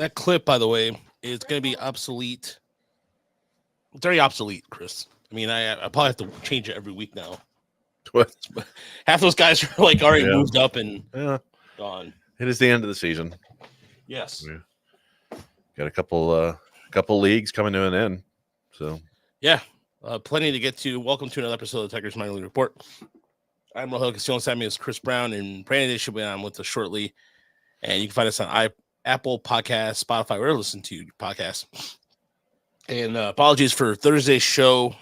That clip, by the way, is going to be obsolete. It's very obsolete, Chris. I mean, I probably have to change it every week now. What? Half those guys are like already moved up and gone. It is the end of the season. Yes. Yeah. Got a couple leagues coming to an end. So yeah, plenty to get to. Welcome to another episode of the Tigers Minor League Report. I'm Rahul Castillo. Sammy is Chris Brown, and Brandon should be on with us shortly. And you can find us on Apple Podcasts, Spotify, wherever you listen to your podcasts. And apologies for Thursday's show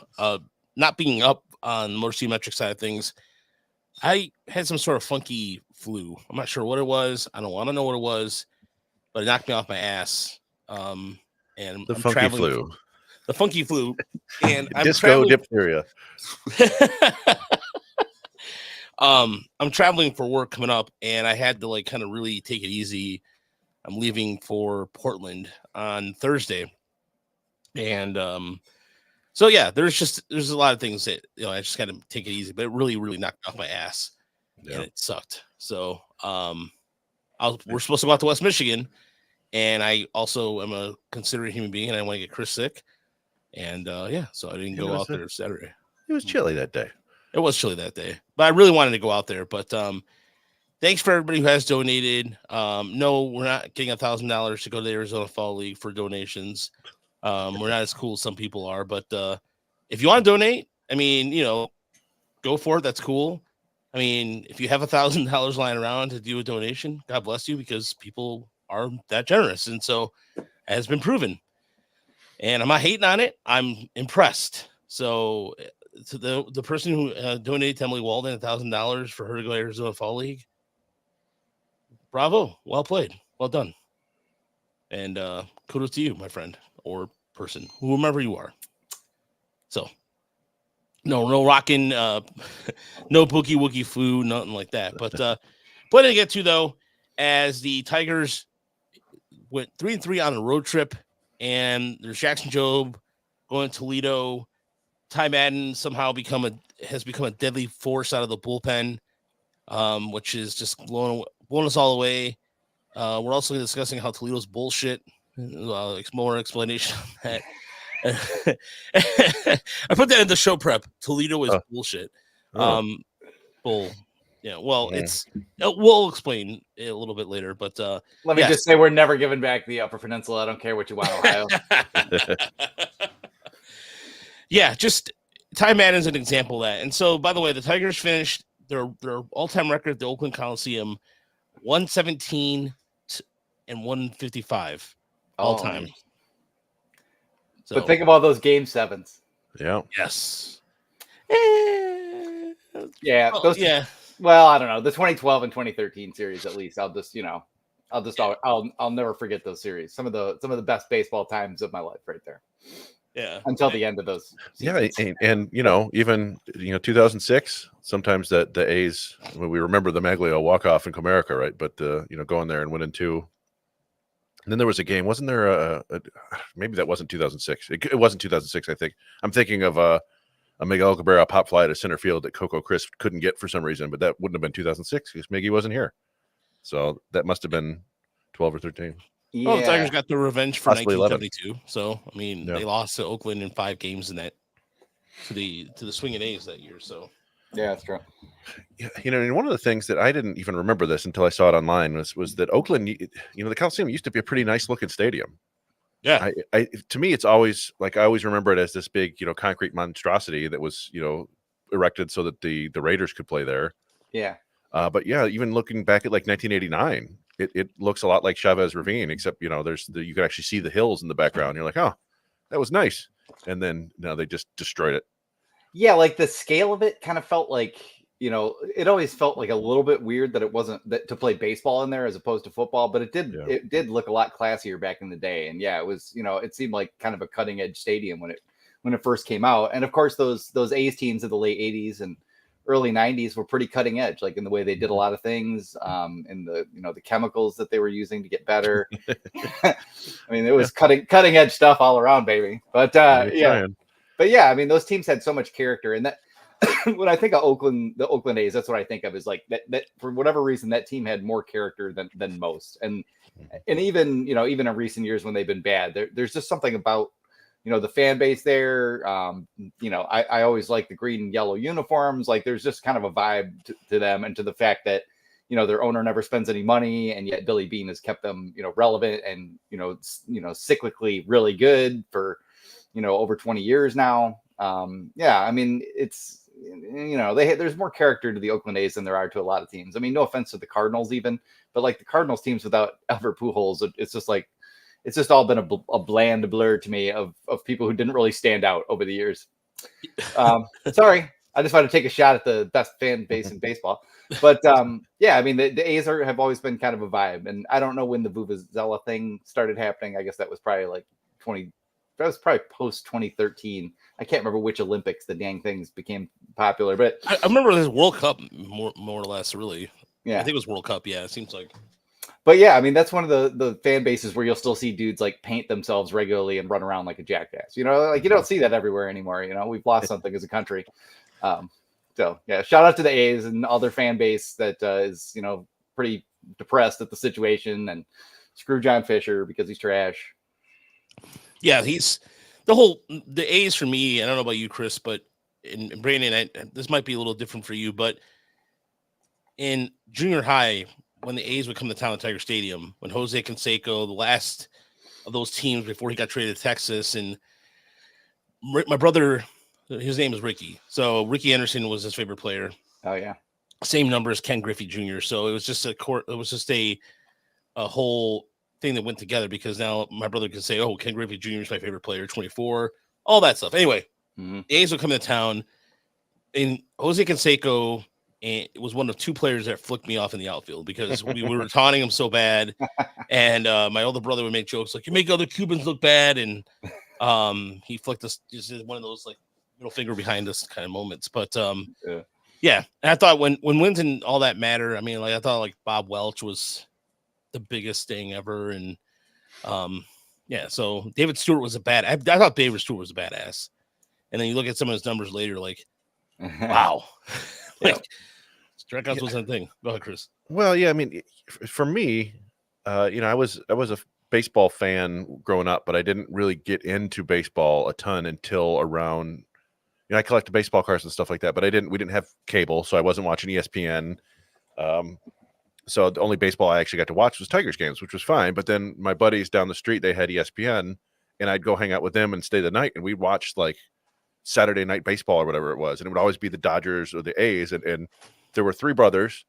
not being up on the Motor City Metric side of things. I had some sort of funky flu. I'm not sure what it was. I don't want to know what it was, but it knocked me off my ass. And the I'm funky flu. The funky flu. And I'm disco diphtheria. I'm traveling for work coming up, and I had to kind of really take it easy. I'm leaving for Portland on Thursday. And so yeah, there's a lot of things that I just got to take it easy, but it really, really knocked off my ass, and it sucked. So we're supposed to go out to West Michigan, and I also am a considerate human being, and I want to get Chris sick, and so I didn't go out there Saturday. It was chilly that day. It was chilly that day, but I really wanted to go out there. But thanks for everybody who has donated. No, we're not getting $1,000 to go to the Arizona Fall League for donations. We're not as cool as some people are, but if you want to donate, I mean, go for it. That's cool. I mean, if you have $1,000 lying around to do a donation, God bless you, because people are that generous. And so it has been proven, and I'm not hating on it. I'm impressed. So to the person who donated to Emily Walden $1,000 for her to go to Arizona Fall League, bravo. Well played. Well done. And kudos to you, my friend. Or person, whomever you are. So no rocking, no boogie woogie flu, nothing like that. But plenty to get to though, as the Tigers went 3-3 on a road trip, and there's Jackson Jobe going to Toledo. Ty Madden somehow has become a deadly force out of the bullpen, which is just blowing us all away. We're also discussing how Toledo's bullshit. More explanation on that. I put that in the show prep. Toledo is bullshit. Bull. Yeah. Well, we'll explain it a little bit later. But let me just say, we're never giving back the Upper Peninsula. I don't care what you want, Ohio. Yeah, just Ty Madden's an example of that. And so, by the way, the Tigers finished their all-time record at the Oakland Coliseum, 117 and 155. All time. So, but think about those game sevens. Yeah. Yes. Yeah. Well, I don't know. The 2012 and 2013 series, at least. I'll never forget those series. Some of the best baseball times of my life, right there. Yeah. Until the end of those seasons. Yeah, and even 2006. Sometimes the A's. We remember the Maglio walk off in Comerica, right? But going there and winning 2. And then there was a game. Wasn't there maybe that wasn't 2006. It wasn't 2006, I think. I'm thinking of a Miguel Cabrera pop fly to center field that Coco Crisp couldn't get for some reason, but that wouldn't have been 2006 because Miggy wasn't here. So that must have been 12 or 13. Yeah. Well, the Tigers got their revenge for Possibly 1972. 11. So, I mean, they lost to Oakland in 5 games in that to the Swinging A's that year. So, yeah, that's true. Yeah, and one of the things that I didn't even remember this until I saw it online was that Oakland, the Coliseum used to be a pretty nice looking stadium. Yeah. To me, it's always I always remember it as this big, concrete monstrosity that was, erected so that the Raiders could play there. Yeah. But yeah, even looking back at 1989, it looks a lot like Chavez Ravine, except, you can actually see the hills in the background. You're like, oh, that was nice. And then they just destroyed it. Yeah, the scale of it kind of felt like, it always felt like a little bit weird that it wasn't to play baseball in there as opposed to football, but it did look a lot classier back in the day. And yeah, it was, it seemed like kind of a cutting edge stadium when it first came out. And of course, those A's teams of the late 80s and early 90s were pretty cutting edge, in the way they did a lot of things, in the the chemicals that they were using to get better. I mean, it was cutting edge stuff all around, baby. But yeah. But yeah, I mean, those teams had so much character, and that when I think of Oakland, the Oakland A's, that's what I think of is like that for whatever reason, that team had more character than most. And even, even in recent years when they've been bad, there's just something about, the fan base there. I always like the green and yellow uniforms. Like there's just kind of a vibe to them, and to the fact that, their owner never spends any money, and yet Billy Beane has kept them, relevant and, cyclically really good for, over 20 years now. I mean, it's, there's more character to the Oakland A's than there are to a lot of teams. I mean, no offense to the Cardinals even, but like the Cardinals teams without Albert Pujols, it's just like, it's just all been a bland blur to me of people who didn't really stand out over the years. Sorry, I just want to take a shot at the best fan base in baseball. But I mean, the A's have always been kind of a vibe, and I don't know when the Vuvuzela thing started happening. I guess that was probably like post 2013. I can't remember which Olympics the dang things became popular, but I remember this World Cup more or less. Really, yeah, I think it was World Cup. Yeah, it seems like. But yeah, I mean, that's one of the fan bases where you'll still see dudes like paint themselves regularly and run around like a jackass. Like you don't see that everywhere anymore. We've lost something as a country. So yeah, shout out to the A's and all their fan base that is, pretty depressed at the situation, and screw John Fisher because he's trash. Yeah, he's the A's for me. I don't know about you, Chris, but in Brandon, this might be a little different for you, but in junior high, when the A's would come to Town and Tiger Stadium, when Jose Canseco, the last of those teams before he got traded to Texas, and my brother, his name is Ricky. So Ricky Anderson was his favorite player. Oh yeah, same number as Ken Griffey Jr. So it was just a whole thing that went together, because now my brother can say, "Oh, Ken Griffey Jr. is my favorite player, 24," all that stuff. Anyway, the A's would come to town, and Jose Canseco. And it was one of two players that flicked me off in the outfield because we were taunting him so bad. And my older brother would make jokes like, "You make other Cubans look bad." And he flicked us, just one of those like middle finger behind us kind of moments. But yeah. And I thought when wins and all that matter, I mean, like I thought like Bob Welch was the biggest thing ever. And so David Stewart was I thought David Stewart was a badass. And then you look at some of his numbers later, like, wow. Like, strikeouts wasn't a thing. Go ahead, Chris. Well, yeah, I mean, for me, I was a baseball fan growing up, but I didn't really get into baseball a ton until around. I collected baseball cards and stuff like that, but we didn't have cable, so I wasn't watching ESPN. So the only baseball I actually got to watch was Tigers games, which was fine. But then my buddies down the street, they had ESPN, and I'd go hang out with them and stay the night, and we'd watch like Saturday night baseball or whatever it was, and it would always be the Dodgers or the A's, and there were three brothers,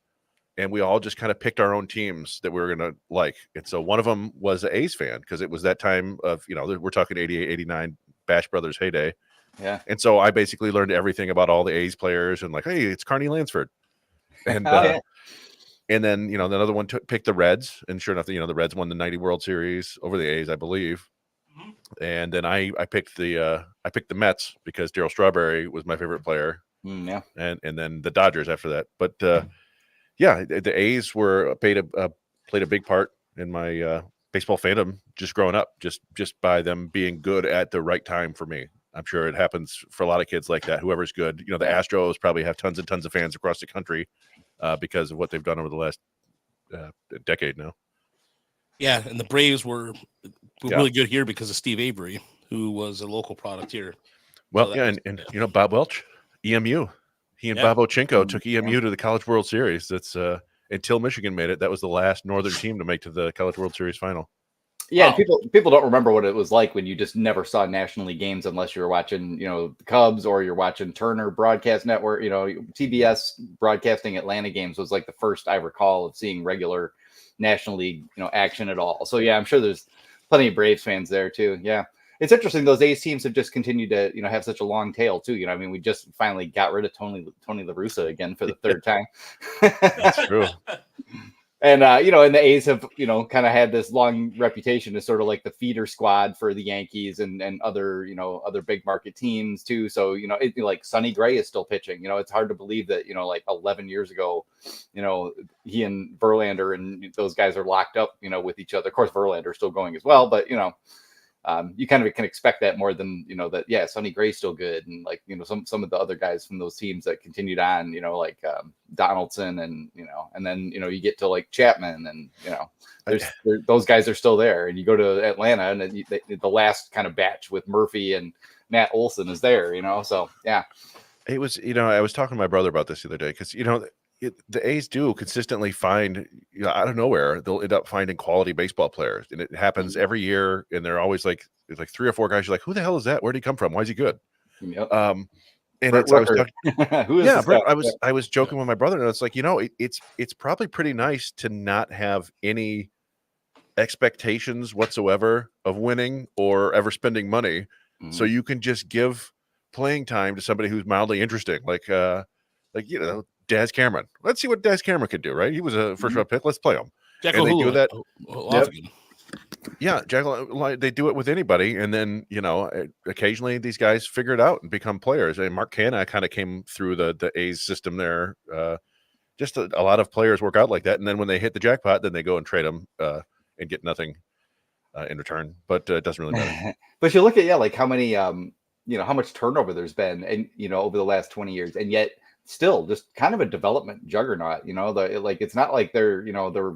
and we all just kind of picked our own teams that we were going to like. And so one of them was an A's fan because it was that time of, we're talking 88, 89 Bash Brothers heyday. Yeah. And so I basically learned everything about all the A's players and like, hey, it's Carney Lansford. And and then, another one picked the Reds, and sure enough, the Reds won the 90 World Series over the A's, I believe. And then I picked the Mets because Darryl Strawberry was my favorite player. Yeah. And then the Dodgers after that. But yeah, the A's played a big part in my baseball fandom just growing up, just by them being good at the right time for me. I'm sure it happens for a lot of kids like that. Whoever's good, the Astros probably have tons and tons of fans across the country because of what they've done over the last decade now. Yeah, and the Braves were really good here because of Steve Avery, who was a local product here. Well, so and Bob Welch, EMU. He and Bob Ochenko took EMU to the College World Series. That's until Michigan made it. That was the last Northern team to make to the College World Series final. Yeah, wow. People don't remember what it was like when you just never saw National League games unless you were watching, the Cubs or you're watching Turner Broadcast Network. TBS broadcasting Atlanta games was like the first I recall of seeing regular National League, action at all. So yeah, I'm sure there's plenty of Braves fans there too. Yeah. It's interesting. Those A's teams have just continued to, have such a long tail too. I mean, we just finally got rid of Tony La Russa again for the third time. That's true. And, and the A's have, kind of had this long reputation as sort of like the feeder squad for the Yankees and other, other big market teams too. So, like Sonny Gray is still pitching. It's hard to believe that, like 11 years ago, he and Verlander and those guys are locked up, with each other. Of course, Verlander is still going as well, but, you kind of can expect that more than, that, yeah, Sonny Gray's still good. And like, some of the other guys from those teams that continued on, like Donaldson and, and then, you get to like Chapman and, those guys are still there. And you go to Atlanta and the last kind of batch with Murphy and Matt Olson is there, so yeah. It was, I was talking to my brother about this the other day because, the A's do consistently find, out of nowhere, they'll end up finding quality baseball players. And it happens every year. And they're always like, there's like 3 or 4 guys. You're like, who the hell is that? Where'd he come from? Why is he good? Yep. And Brett I was talking, Who is yeah, this Brett, guy? I was joking with my brother, and it's like, it's probably pretty nice to not have any expectations whatsoever of winning or ever spending money. So you can just give playing time to somebody who's mildly interesting, like Daz Cameron. Let's see what Daz Cameron could do, right? He was a first round pick. Let's play him. Jacko And they Hulu, do that. Yep. Yeah, they do it with anybody, and then occasionally these guys figure it out and become players. And Mark Canha kind of came through the A's system there. Just a lot of players work out like that, and then when they hit the jackpot, then they go and trade them and get nothing in return. But it doesn't really matter. But you look at like how many how much turnover there's been, and over the last 20 years, and yet still just kind of a development juggernaut. It's not like they're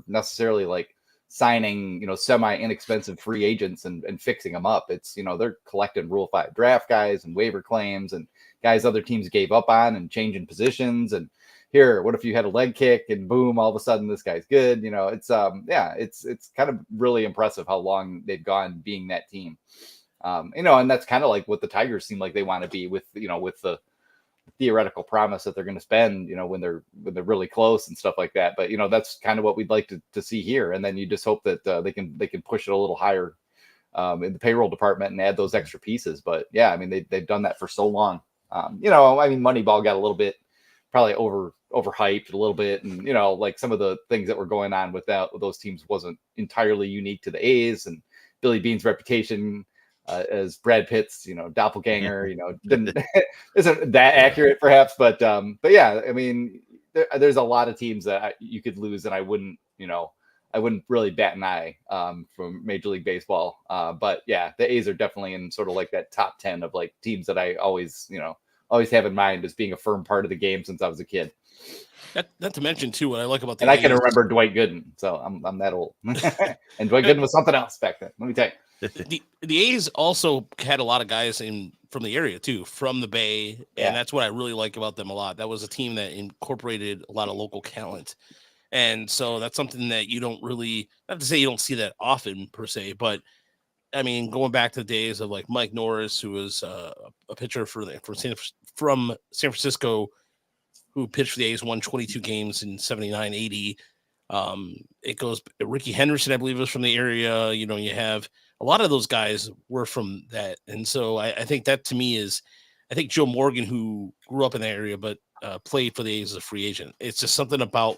necessarily like signing semi inexpensive free agents and fixing them up. It's they're collecting Rule 5 draft guys and waiver claims and guys other teams gave up on and changing positions. And here, what if you had a leg kick and boom, all of a sudden this guy's good? It's it's kind of really impressive how long they've gone being that team. And that's kind of like what the Tigers seem like they want to be with with the theoretical promise that they're going to spend, when they're really close and stuff like that. But that's kind of what we'd like to see here. And then you just hope that they can push it a little higher in the payroll department and add those extra pieces. But yeah, I mean they've done that for so long. Moneyball got a little bit probably overhyped a little bit, and like some of the things that were going on with those teams wasn't entirely unique to the A's, and Billy Beane's reputation as Brad Pitt's, doppelganger, isn't that accurate perhaps, but yeah, I mean, there's a lot of teams that you could lose, and I wouldn't really bat an eye from Major League Baseball. But yeah, the A's are definitely in sort of like that top 10 of like teams that I always have in mind as being a firm part of the game since I was a kid. Not to mention too, what I like about the and A's, I can remember Dwight Gooden, so I'm that old. And Dwight Gooden was something else back then. Let me tell you. The A's also had a lot of guys from the area too, from the Bay, and that's what I really like about them a lot. That was a team that incorporated a lot of local talent, and so that's something that you don't really, not to say you don't see that often per se, but I mean, going back to the days of like Mike Norris, who was a pitcher from San Francisco, who pitched for the A's, won 22 games in 79, 80. It goes Ricky Henderson, I believe, was from the area. You have a lot of those guys were from that. And so I think that to me is, I think Joe Morgan, who grew up in the area, but played for the A's as a free agent. It's just something about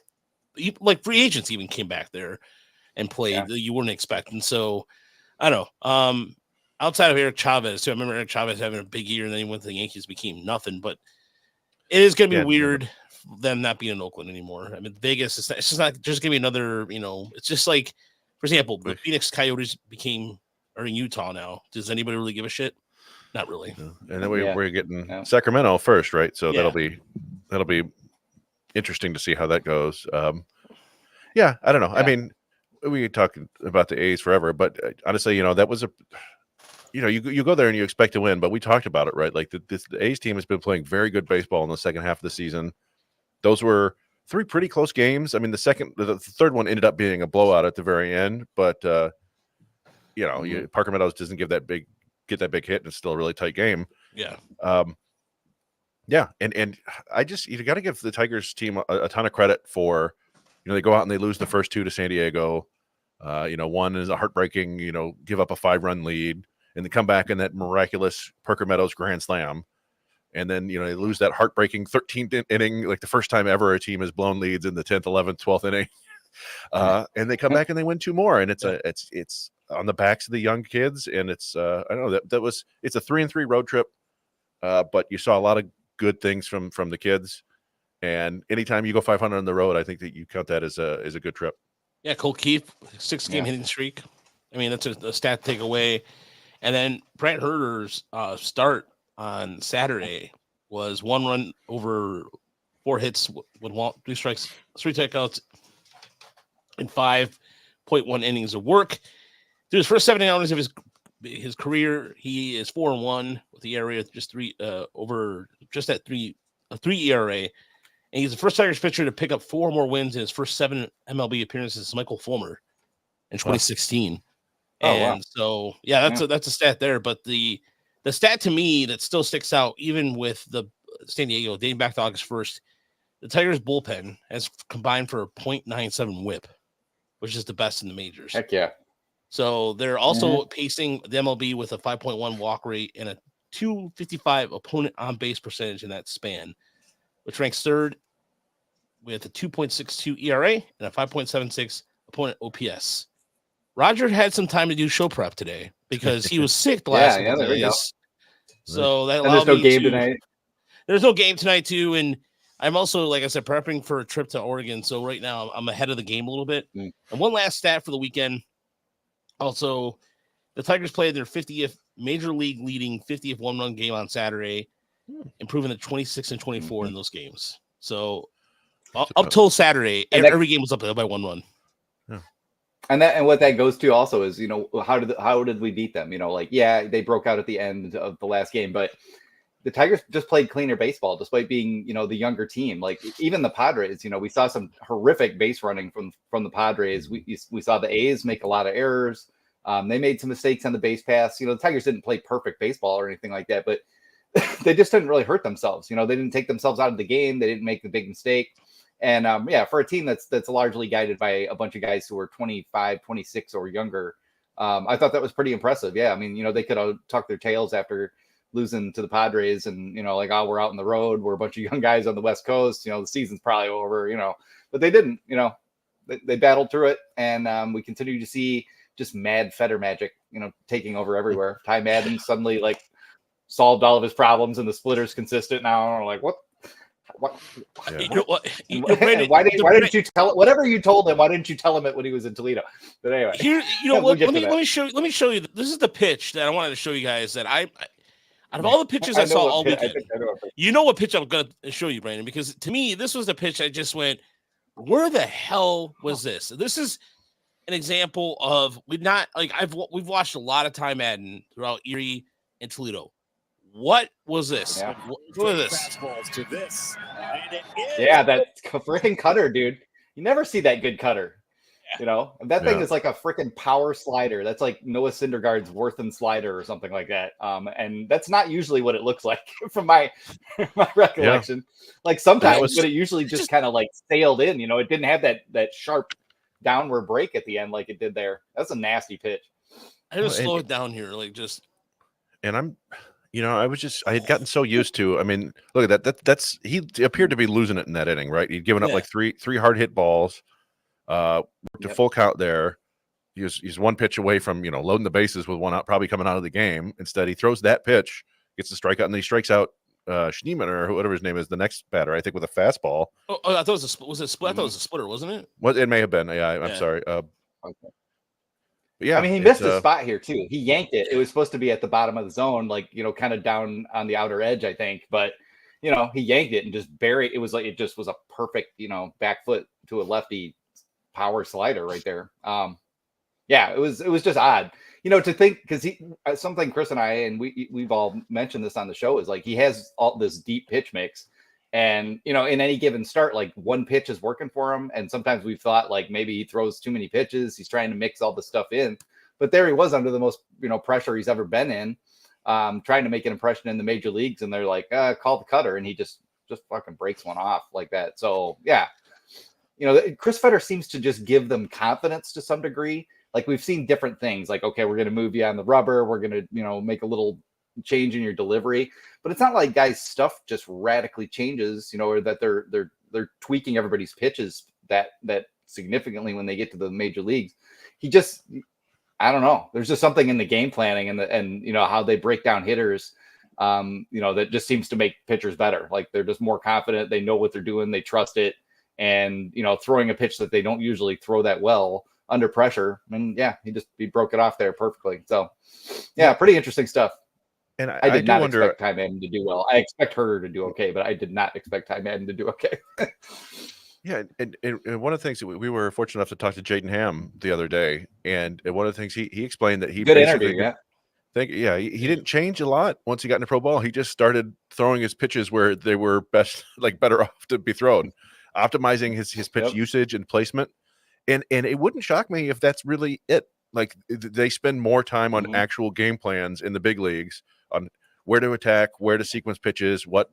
like free agents even came back there and played that you wouldn't expect. And so I don't know. Outside of Eric Chavez too, I remember Eric Chavez having a big year and then he went to the Yankees, became nothing, but it is going to be weird them not being in Oakland anymore. I mean, Vegas, it's just not just going to be another, it's just like, for example, the Phoenix Coyotes are in Utah now. Does anybody really give a shit? Not really. And then we're getting Sacramento first, right? So that'll be interesting to see how that goes. I don't know. I mean, we could talk about the A's forever, but honestly, that was you go there and you expect to win, but we talked about it, right? Like the A's team has been playing very good baseball in the second half of the season. Those were 3 pretty close games. I mean, the third one ended up being a blowout at the very end, but Parker Meadows doesn't get that big hit, and it's still a really tight game. Yeah. And I just, you got to give the Tigers team a ton of credit for, they go out and they lose the first 2 to San Diego. One is a heartbreaking, give up a 5-run lead, and they come back in that miraculous Parker Meadows grand slam. And then, they lose that heartbreaking 13th inning, like the first time ever a team has blown leads in the 10th, 11th, 12th inning. And they come back and they win 2 more. And it's on the backs of the young kids. And it's, I don't know, it's a 3-3 road trip. But you saw a lot of good things from the kids. And anytime you go 500 on the road, I think that you count that as a good trip. Yeah, Cole Keith, 6-game hitting streak. I mean, that's a stat to take away. And then Brant Herter's start on Saturday was 1 run over 4 hits with 3 strikes, 3 strikeouts, and 5.1 innings of work. Through his first 7 innings of his career, he is 4-1 with the ERA just 3 ERA. And he's the first Tigers pitcher to pick up 4 more wins in his first 7 MLB appearances since Michael Fulmer in 2016. Oh, and wow. so, yeah, that's a stat there. But the stat to me that still sticks out, even with the San Diego dating back to August 1st, the Tigers bullpen has combined for a .97 whip, which is the best in the majors. Heck yeah. So they're also pacing the MLB with a 5.1 walk rate and a .255 opponent on base percentage in that span, which ranks third with a 2.62 ERA and a 5.76 opponent OPS. Roger had some time to do show prep today because he was sick the last couple of days. So that allowed there's no game tonight. There's no game tonight too, and I'm also, like I said, prepping for a trip to Oregon. So right now I'm ahead of the game a little bit. And one last stat for the weekend. Also, the Tigers played their 50th major league leading 50th 1-run game on Saturday, improving to 26-24 in those games. So up till Saturday, every game was up by 1 run. Yeah. And what that goes to also is, how did we beat them? They broke out at the end of the last game, but the Tigers just played cleaner baseball despite being, the younger team. Like even the Padres, we saw some horrific base running from the Padres. We saw the A's make a lot of errors. They made some mistakes on the base pass. The Tigers didn't play perfect baseball or anything like that, but they just didn't really hurt themselves. They didn't take themselves out of the game. They didn't make the big mistake. And for a team that's largely guided by a bunch of guys who are 25, 26 or younger, I thought that was pretty impressive. Yeah, I mean, they could have tucked their tails after losing to the Padres and, we're out on the road. We're a bunch of young guys on the West Coast. The season's probably over, but they didn't. They battled through it. And we continue to see just mad Fetter magic, taking over everywhere. Ty Madden suddenly solved all of his problems and the splitter's consistent now. And we're like, what? Yeah. Why didn't you tell it? Whatever you told him, why didn't you tell him it when he was in Toledo? But anyway, let me show you. This is the pitch that I wanted to show you guys. That out of all the pitches I saw all weekend, what pitch I'm going to show you, Brandon? Because to me, this was the pitch I just went, where the hell was this? This is an example of we've watched a lot of Ty Madden throughout Erie and Toledo. What was this? Yeah. What was this? Yeah, that freaking cutter, dude. You never see that good cutter. That thing is like a freaking power slider. That's like Noah Syndergaard's Worthen slider or something like that. And that's not usually what it looks like from my recollection. Like sometimes, but it usually just kind of sailed in. It didn't have that sharp downward break at the end like it did there. That's a nasty pitch. I just slow it down here, And I'm. I had gotten so used to. I mean, look at that. That's he appeared to be losing it in that inning, right? He'd given up three hard hit balls, worked a full count there. He's one pitch away from loading the bases with one out, probably coming out of the game. Instead, he throws that pitch, gets the strikeout, and then he strikes out Schneemann or whatever his name is, the next batter, I think, with a fastball. Oh, I thought it was a split. I thought it was a splitter, wasn't it? Well, it may have been. Yeah, I'm sorry. Okay. But yeah, I mean, he missed a spot here too. He yanked it. It was supposed to be at the bottom of the zone, kind of down on the outer edge, I think. But he yanked it and just buried. It was it just was a perfect, back foot to a lefty power slider right there. It was just odd, to think, because something Chris and I and we've all mentioned this on the show is he has all this deep pitch mix. And, in any given start, one pitch is working for him. And sometimes we've thought maybe he throws too many pitches. He's trying to mix all the stuff in. But there he was under the most, pressure he's ever been in, trying to make an impression in the major leagues. And they're like, call the cutter. And he just fucking breaks one off like that. So, yeah, Chris Fetter seems to just give them confidence to some degree. We've seen different things okay, we're going to move you on the rubber. We're going to, make a little change in your delivery, but it's not like guys' stuff just radically changes, or that they're tweaking everybody's pitches that significantly when they get to the major leagues. I don't know. There's just something in the game planning and how they break down hitters, that just seems to make pitchers better. They're just more confident. They know what they're doing. They trust it. And, throwing a pitch that they don't usually throw that well, under pressure. And yeah, he broke it off there perfectly. So yeah, pretty interesting stuff. And I did not wonder, expect Ty Madden to do well. I expect her to do okay, but I did not expect Ty Madden to do okay. Yeah, and one of the things that we were fortunate enough to talk to Jaden Ham the other day, and one of the things he explained that he Good basically interview, yeah. he didn't change a lot once he got into pro ball. He just started throwing his pitches where they were better off to be thrown, optimizing his pitch usage and placement. And it wouldn't shock me if that's really it. Like they spend more time on actual game plans in the big leagues on where to attack, where to sequence pitches, what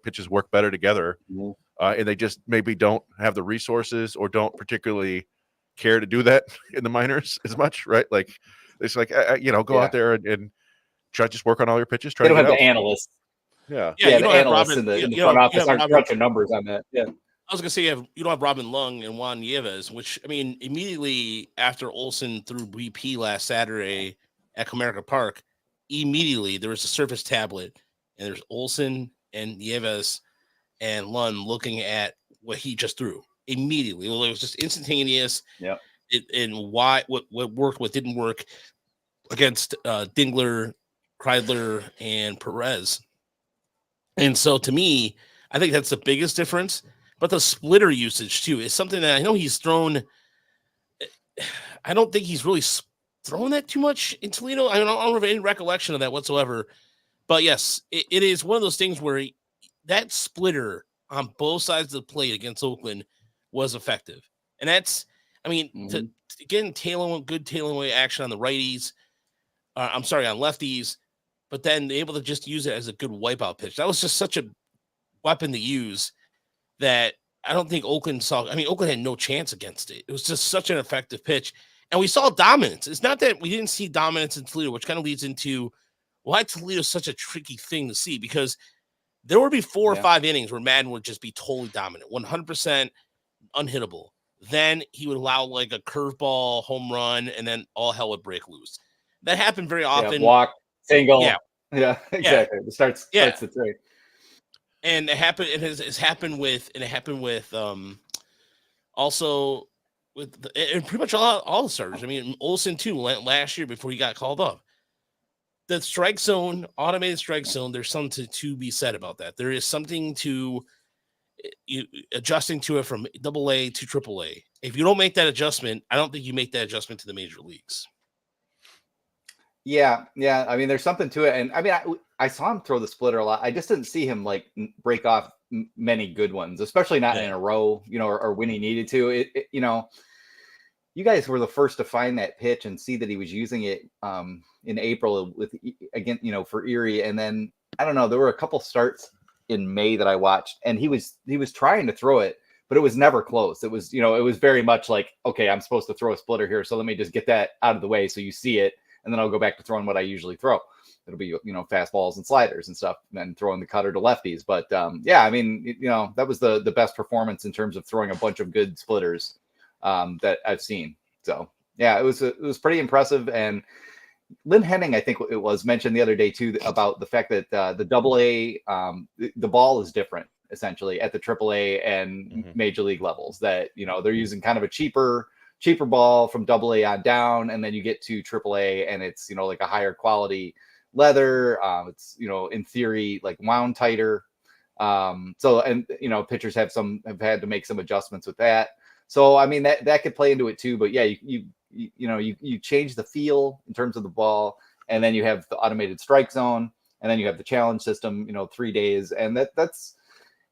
pitches work better together. And they just maybe don't have the resources or don't particularly care to do that in the minors as much, right? Like it's like, go out there and try to just work on all your pitches. They don't have the analysts. Yeah. Yeah, the analysts in the front office aren't crunching numbers on that. Yeah. I was going to say, you don't have Robin Lung and Juan Nieves, which, I mean, immediately after Olsen threw BP last Saturday at Comerica Park, immediately there was a Surface tablet, and there's Olsen and Nieves and Lund looking at what he just threw immediately. Well, it was just instantaneous. Yeah. And what worked, what didn't work against Dingler, Kreidler, and Perez. And so to me, I think that's the biggest difference. But the splitter usage, too, is something that I know he's thrown. I don't think he's really thrown that too much in Toledo. I don't have any recollection of that whatsoever. But, yes, it is one of those things where that splitter on both sides of the plate against Oakland was effective. And that's, I mean, to get good tailing away action on the righties. On lefties. But then able to just use it as a good wipeout pitch. That was just such a weapon to use that I don't think Oakland saw. I mean, Oakland had no chance against it. It was just such an effective pitch. And we saw dominance. It's not that we didn't see dominance in Toledo, which kind of leads into why Toledo is such a tricky thing to see, because there would be 4 or 5 innings where Madden would just be totally dominant, 100% unhittable. Then he would allow like a curveball, home run, and then all hell would break loose. That happened very often. Walk, single. Yeah, exactly. It starts the trade. And it happened. It happened with also with and pretty much all the starters. I mean, Olsen too last year before he got called up. The strike zone, automated strike zone. There's something to be said about that. There is something to adjusting to it from AA to AAA. If you don't make that adjustment, I don't think you make that adjustment to the major leagues. Yeah. I mean, there's something to it, and I mean, I saw him throw the splitter a lot. I just didn't see him like break off many good ones, especially not in a row, or when he needed to. You guys were the first to find that pitch and see that he was using it in April for Erie, and then I don't know. There were a couple starts in May that I watched, and he was trying to throw it, but it was never close. It was it was very much like, okay, I'm supposed to throw a splitter here, so let me just get that out of the way so you see it. And then I'll go back to throwing what I usually throw. It'll be, fastballs and sliders and stuff, and then throwing the cutter to lefties. But I mean, that was the best performance in terms of throwing a bunch of good splitters that I've seen. So yeah, it was pretty impressive. And Lynn Henning, I think it was mentioned the other day too, about the fact that the AA, the ball is different essentially at the AAA and major league levels. That they're using kind of a cheaper ball from AA on down, and then you get to AAA and it's like a higher quality leather. It's in theory like wound tighter. Pitchers have had to make some adjustments with that. So I mean that could play into it too. But yeah, you change the feel in terms of the ball, and then you have the automated strike zone, and then you have the challenge system. 3 days, and that's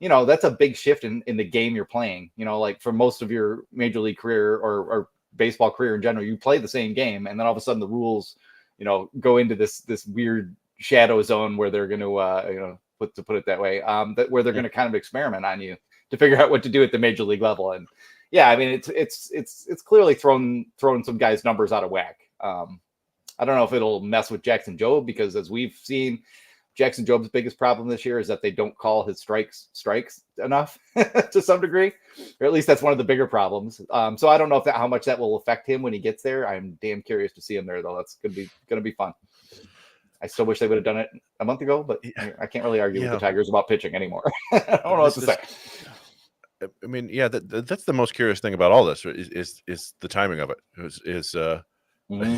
a big shift in the game you're playing. Like for most of your major league career or baseball career in general, you play the same game, and then all of a sudden the rules, go into this weird shadow zone where they're going to, put it that way, where they're going to kind of experiment on you to figure out what to do at the major league level. And yeah, I mean, it's clearly thrown some guys' numbers out of whack. I don't know if it'll mess with Jackson Jobe, because as we've seen, Jackson Jobe's biggest problem this year is that they don't call his strikes enough to some degree, or at least that's one of the bigger problems. So I don't know how much that will affect him when he gets there. I'm damn curious to see him there, though. That's going to be fun. I still wish they would have done it a month ago, but I can't really argue with the Tigers about pitching anymore. I don't know what to say. I mean, yeah, that's the most curious thing about all this is the timing of it. Mm-hmm.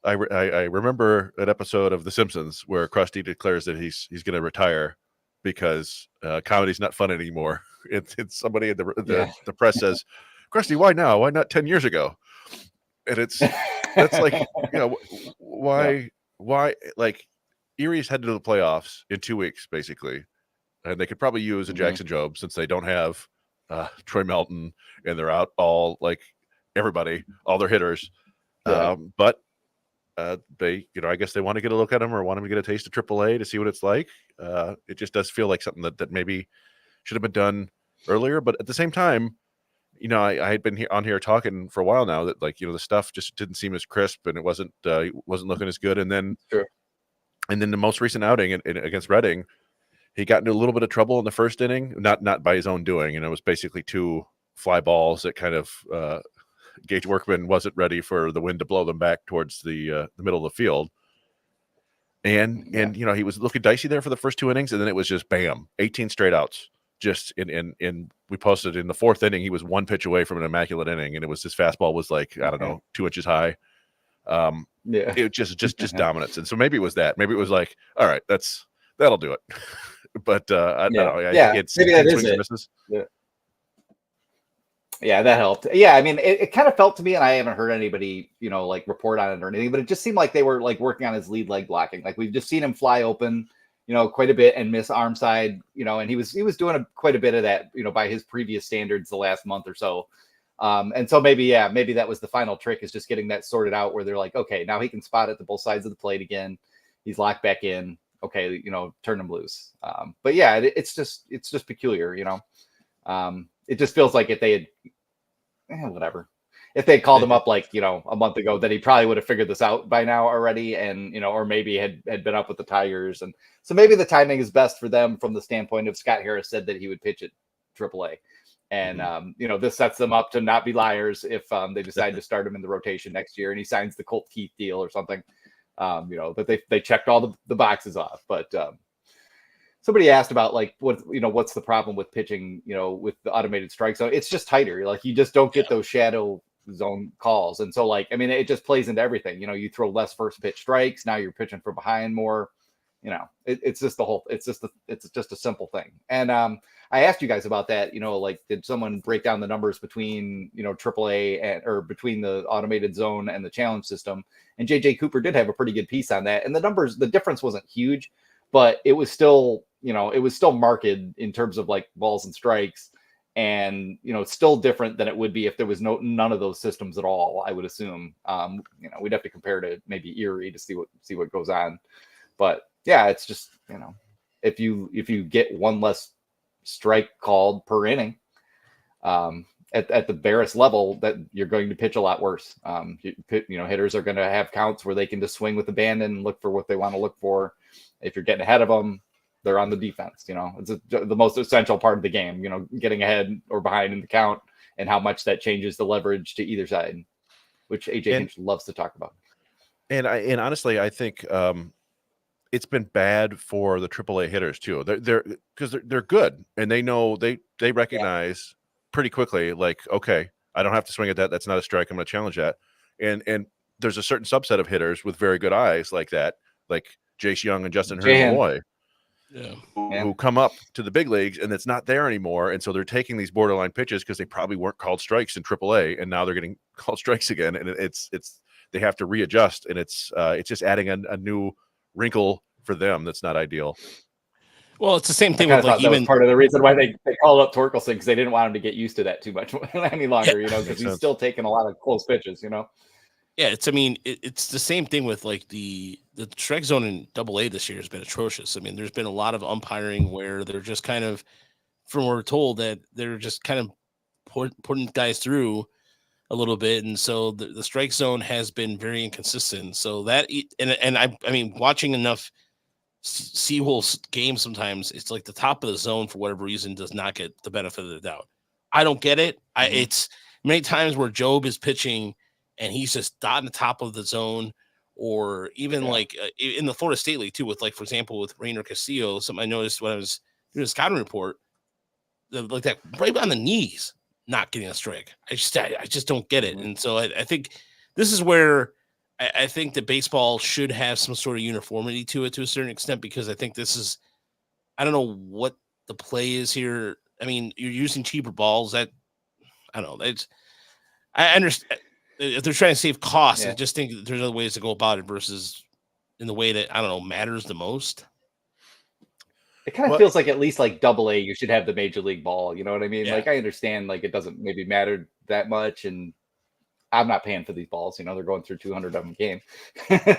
I remember an episode of The Simpsons where Krusty declares that he's going to retire because comedy's not fun anymore. It's somebody in the press says, Krusty, why now? Why not 10 years ago? And that's like, why like Erie's headed to the playoffs in 2 weeks, basically. And they could probably use a Jackson Jobe since they don't have Troy Melton and they're out all like everybody, all their hitters. Yeah. But they, I guess they want to get a look at him or want him to get a taste of AAA to see what it's like. It just does feel like something that maybe should have been done earlier. But at the same time, I had been on here talking for a while now that like, the stuff just didn't seem as crisp and it wasn't looking as good. And then, the most recent outing against Reading, he got into a little bit of trouble in the first inning, not by his own doing. It was basically 2 fly balls that kind of Gage Workman wasn't ready for the wind to blow them back towards the middle of the field. And he was looking dicey there for the first 2 innings, and then it was just bam, 18 straight outs. Just in we posted in the 4th inning, he was 1 pitch away from an immaculate inning, and it was his fastball was like, I don't know, 2 inches high. It just dominance. And so maybe it was that. Maybe it was like, all right, that'll do it. But I don't know. Maybe that is it. Yeah, that helped. Yeah, I mean, it kind of felt to me, and I haven't heard anybody, like report on it or anything, but it just seemed like they were like working on his lead leg blocking. Like we've just seen him fly open, quite a bit and miss arm side, and he was doing quite a bit of that, by his previous standards the last month or so. And so maybe that was the final trick, is just getting that sorted out where they're like, okay, now he can spot it to both sides of the plate again. He's locked back in. Okay, turn him loose. But yeah, it's just peculiar, it just feels like if they had whatever, if they called him up like, a month ago, that he probably would have figured this out by now already. And, or maybe had been up with the Tigers. And so maybe the timing is best for them from the standpoint of Scott Harris said that he would pitch at AAA. And, this sets them up to not be liars if they decide to start him in the rotation next year and he signs the Colt Keith deal or something. That they checked all the boxes off. But somebody asked about like what's the problem with pitching, with the automated strike zone. It's just tighter. Like you just don't get those shadow zone calls. And so like, I mean, it just plays into everything. You throw less first pitch strikes. Now you're pitching from behind more. It's just it's just a simple thing. And I asked you guys about that. Like did someone break down the numbers between AAA or between the automated zone and the challenge system? And JJ Cooper did have a pretty good piece on that. And the difference wasn't huge, but it was still marked in terms of like balls and strikes. And it's still different than it would be if there was none of those systems at all. I would assume. We'd have to compare to maybe Erie to see what goes on. But yeah, it's just if you get one less strike called per inning, at the barest level, that you're going to pitch a lot worse. Hitters are going to have counts where they can just swing with abandon and look for what they want to look for. If you're getting ahead of them, they're on the defense. It's the most essential part of the game. Getting ahead or behind in the count and how much that changes the leverage to either side, which AJ Hinch loves to talk about. And honestly, I think it's been bad for the AAA hitters too. They're good and they know they recognize pretty quickly, like, okay, I don't have to swing at that. That's not a strike. I'm going to challenge that. And there's a certain subset of hitters with very good eyes like that, like Jace Young and Justin Hurd who come up to the big leagues and it's not there anymore. And so they're taking these borderline pitches because they probably weren't called strikes in AAA, and now they're getting called strikes again. And it's they have to readjust, and it's just adding a new wrinkle for them that's not ideal. Well, it's the same thing with like even that was part of the reason why they called up Torkelson, because they didn't want him to get used to that too much any longer, because he's still taking a lot of close pitches, Yeah, it's the same thing with like the strike zone in AA this year has been atrocious. I mean, there's been a lot of umpiring where they're just kind of, from what we're told, that they're just kind of putting guys through a little bit, and so the strike zone has been very inconsistent. So that and I mean, watching enough SeaWolves games, sometimes it's like the top of the zone for whatever reason does not get the benefit of the doubt. I don't get it. It's many times where Jobe is pitching and he's just dotting the top of the zone, or even like in the Florida State League too, with like, for example, with Rainer Castillo, something I noticed when I was doing a scouting report, like that right on the knees, not getting a strike. I just don't get it. And so I think this is where I think that baseball should have some sort of uniformity to it to a certain extent, because I think this is, I don't know what the play is here. I mean, you're using cheaper balls. That, I don't know. I understand if they're trying to save costs. I just think that there's other ways to go about it versus in the way that, I don't know, matters the most. It kind of feels like at least like AA, you should have the major league ball. You know what I mean? Yeah. Like I understand like it doesn't maybe matter that much, and I'm not paying for these balls. You know, they're going through 200 of them a game.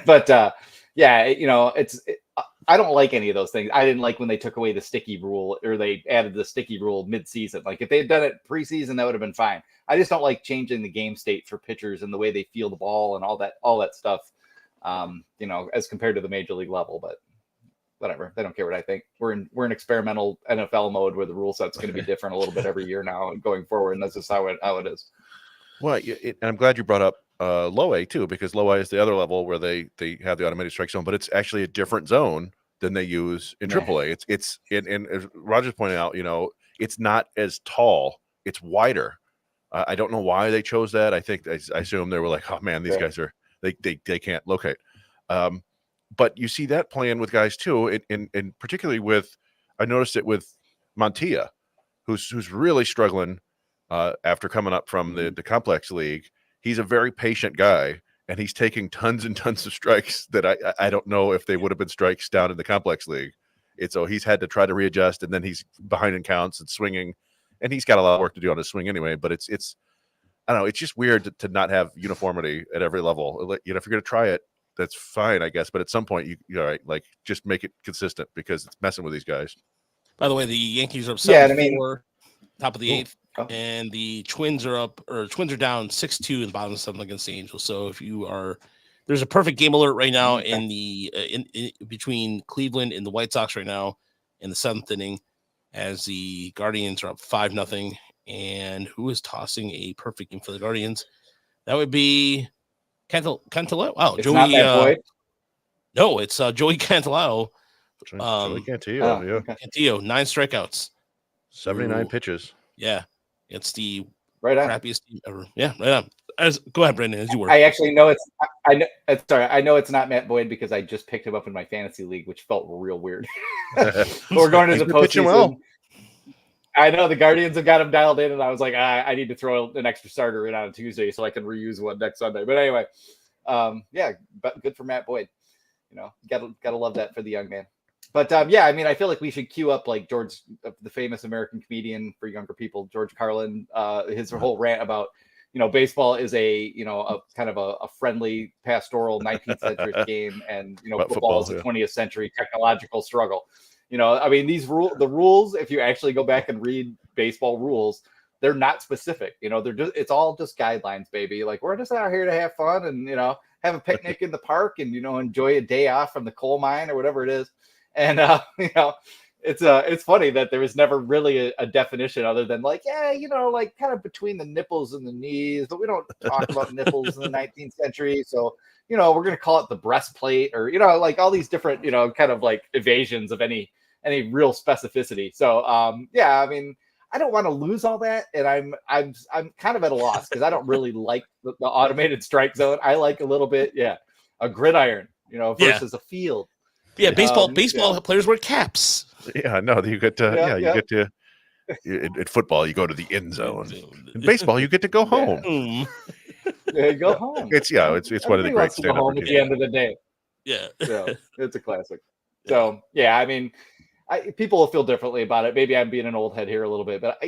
But yeah, you know, I don't like any of those things. I didn't like when they took away the sticky rule, or they added the sticky rule mid-season. Like if they had done it preseason, that would have been fine. I just don't like changing the game state for pitchers and the way they feel the ball and all that stuff. You know, as compared to the major league level, but whatever. They don't care what I think. We're in experimental NFL mode where the rule set's going to be different a little bit every year now and going forward, and that's just how it is. Well, and I'm glad you brought up low A too, because low A is the other level where they have the automated strike zone, but it's actually a different zone than they use in AAA. It's and as Roger's pointing out, you know, it's not as tall, it's wider. I don't know why they chose that. I assume they were like, oh man, these guys are they can't locate. But you see that playing with guys too, and particularly with, I noticed it with Montilla, who's really struggling after coming up from the complex league. He's a very patient guy, and he's taking tons and tons of strikes that I don't know if they would have been strikes down in the complex league. So he's had to try to readjust, and then he's behind in counts and swinging, and he's got a lot of work to do on his swing anyway. But it's I don't know, it's just weird to not have uniformity at every level. You know, if you're going to try it, that's fine, I guess. But at some point, you all right, like just make it consistent, because it's messing with these guys. By the way, the Yankees are up 7-4, top of the eighth, Oh. and the Twins are down 6-2 in the bottom of the seventh against the Angels. So if you are, there's a perfect game alert right now in the in between Cleveland and the White Sox right now in the seventh inning, as the Guardians are up 5-0. And who is tossing a perfect game for the Guardians? That would be Cantalao. Wow, it's Joey. Not that boy. No, it's Joey Cantalao. Joey Cantillo, yeah. Cantillo, 9 strikeouts. 79 pitches. Yeah. It's the right crappiest team ever. Yeah, right on. Go ahead, Brandon, as you were. I actually know I know it's not Matt Boyd because I just picked him up in my fantasy league, which felt real weird. We're going to the postseason. Well. I know the Guardians have got him dialed in, and I was like, I need to throw an extra starter in on a Tuesday so I can reuse one next Sunday. But anyway, yeah, but good for Matt Boyd. You know, gotta love that for the young man. But yeah, I mean, I feel like we should queue up like George, the famous American comedian for younger people, George Carlin, his whole rant about, you know, baseball is a kind of a friendly pastoral 19th century game, and you know, football is a 20th century technological struggle. You know, I mean, the rules, if you actually go back and read baseball rules, they're not specific. You know, it's all just guidelines, baby. Like, we're just out here to have fun and, you know, have a picnic in the park and, you know, enjoy a day off from the coal mine or whatever it is. And, you know, it's funny that there was never really a definition other than like, yeah, you know, like kind of between the nipples and the knees, but we don't talk about nipples in the 19th century. So, you know, we're going to call it the breastplate, or, you know, like all these different, you know, kind of like evasions of any real specificity. So, yeah, I mean, I don't want to lose all that. And I'm kind of at a loss because I don't really like the automated strike zone. I like a little bit, a gridiron, you know, versus a field. Yeah. Baseball players wear caps. Yeah, no, you get to, you get to, in football, you go to the end zone. In baseball, you get to go home. Yeah, go home. It's one of the great stand-up home at the end of the day. Yeah. So it's a classic. So yeah, I mean, people will feel differently about it. Maybe I'm being an old head here a little bit, but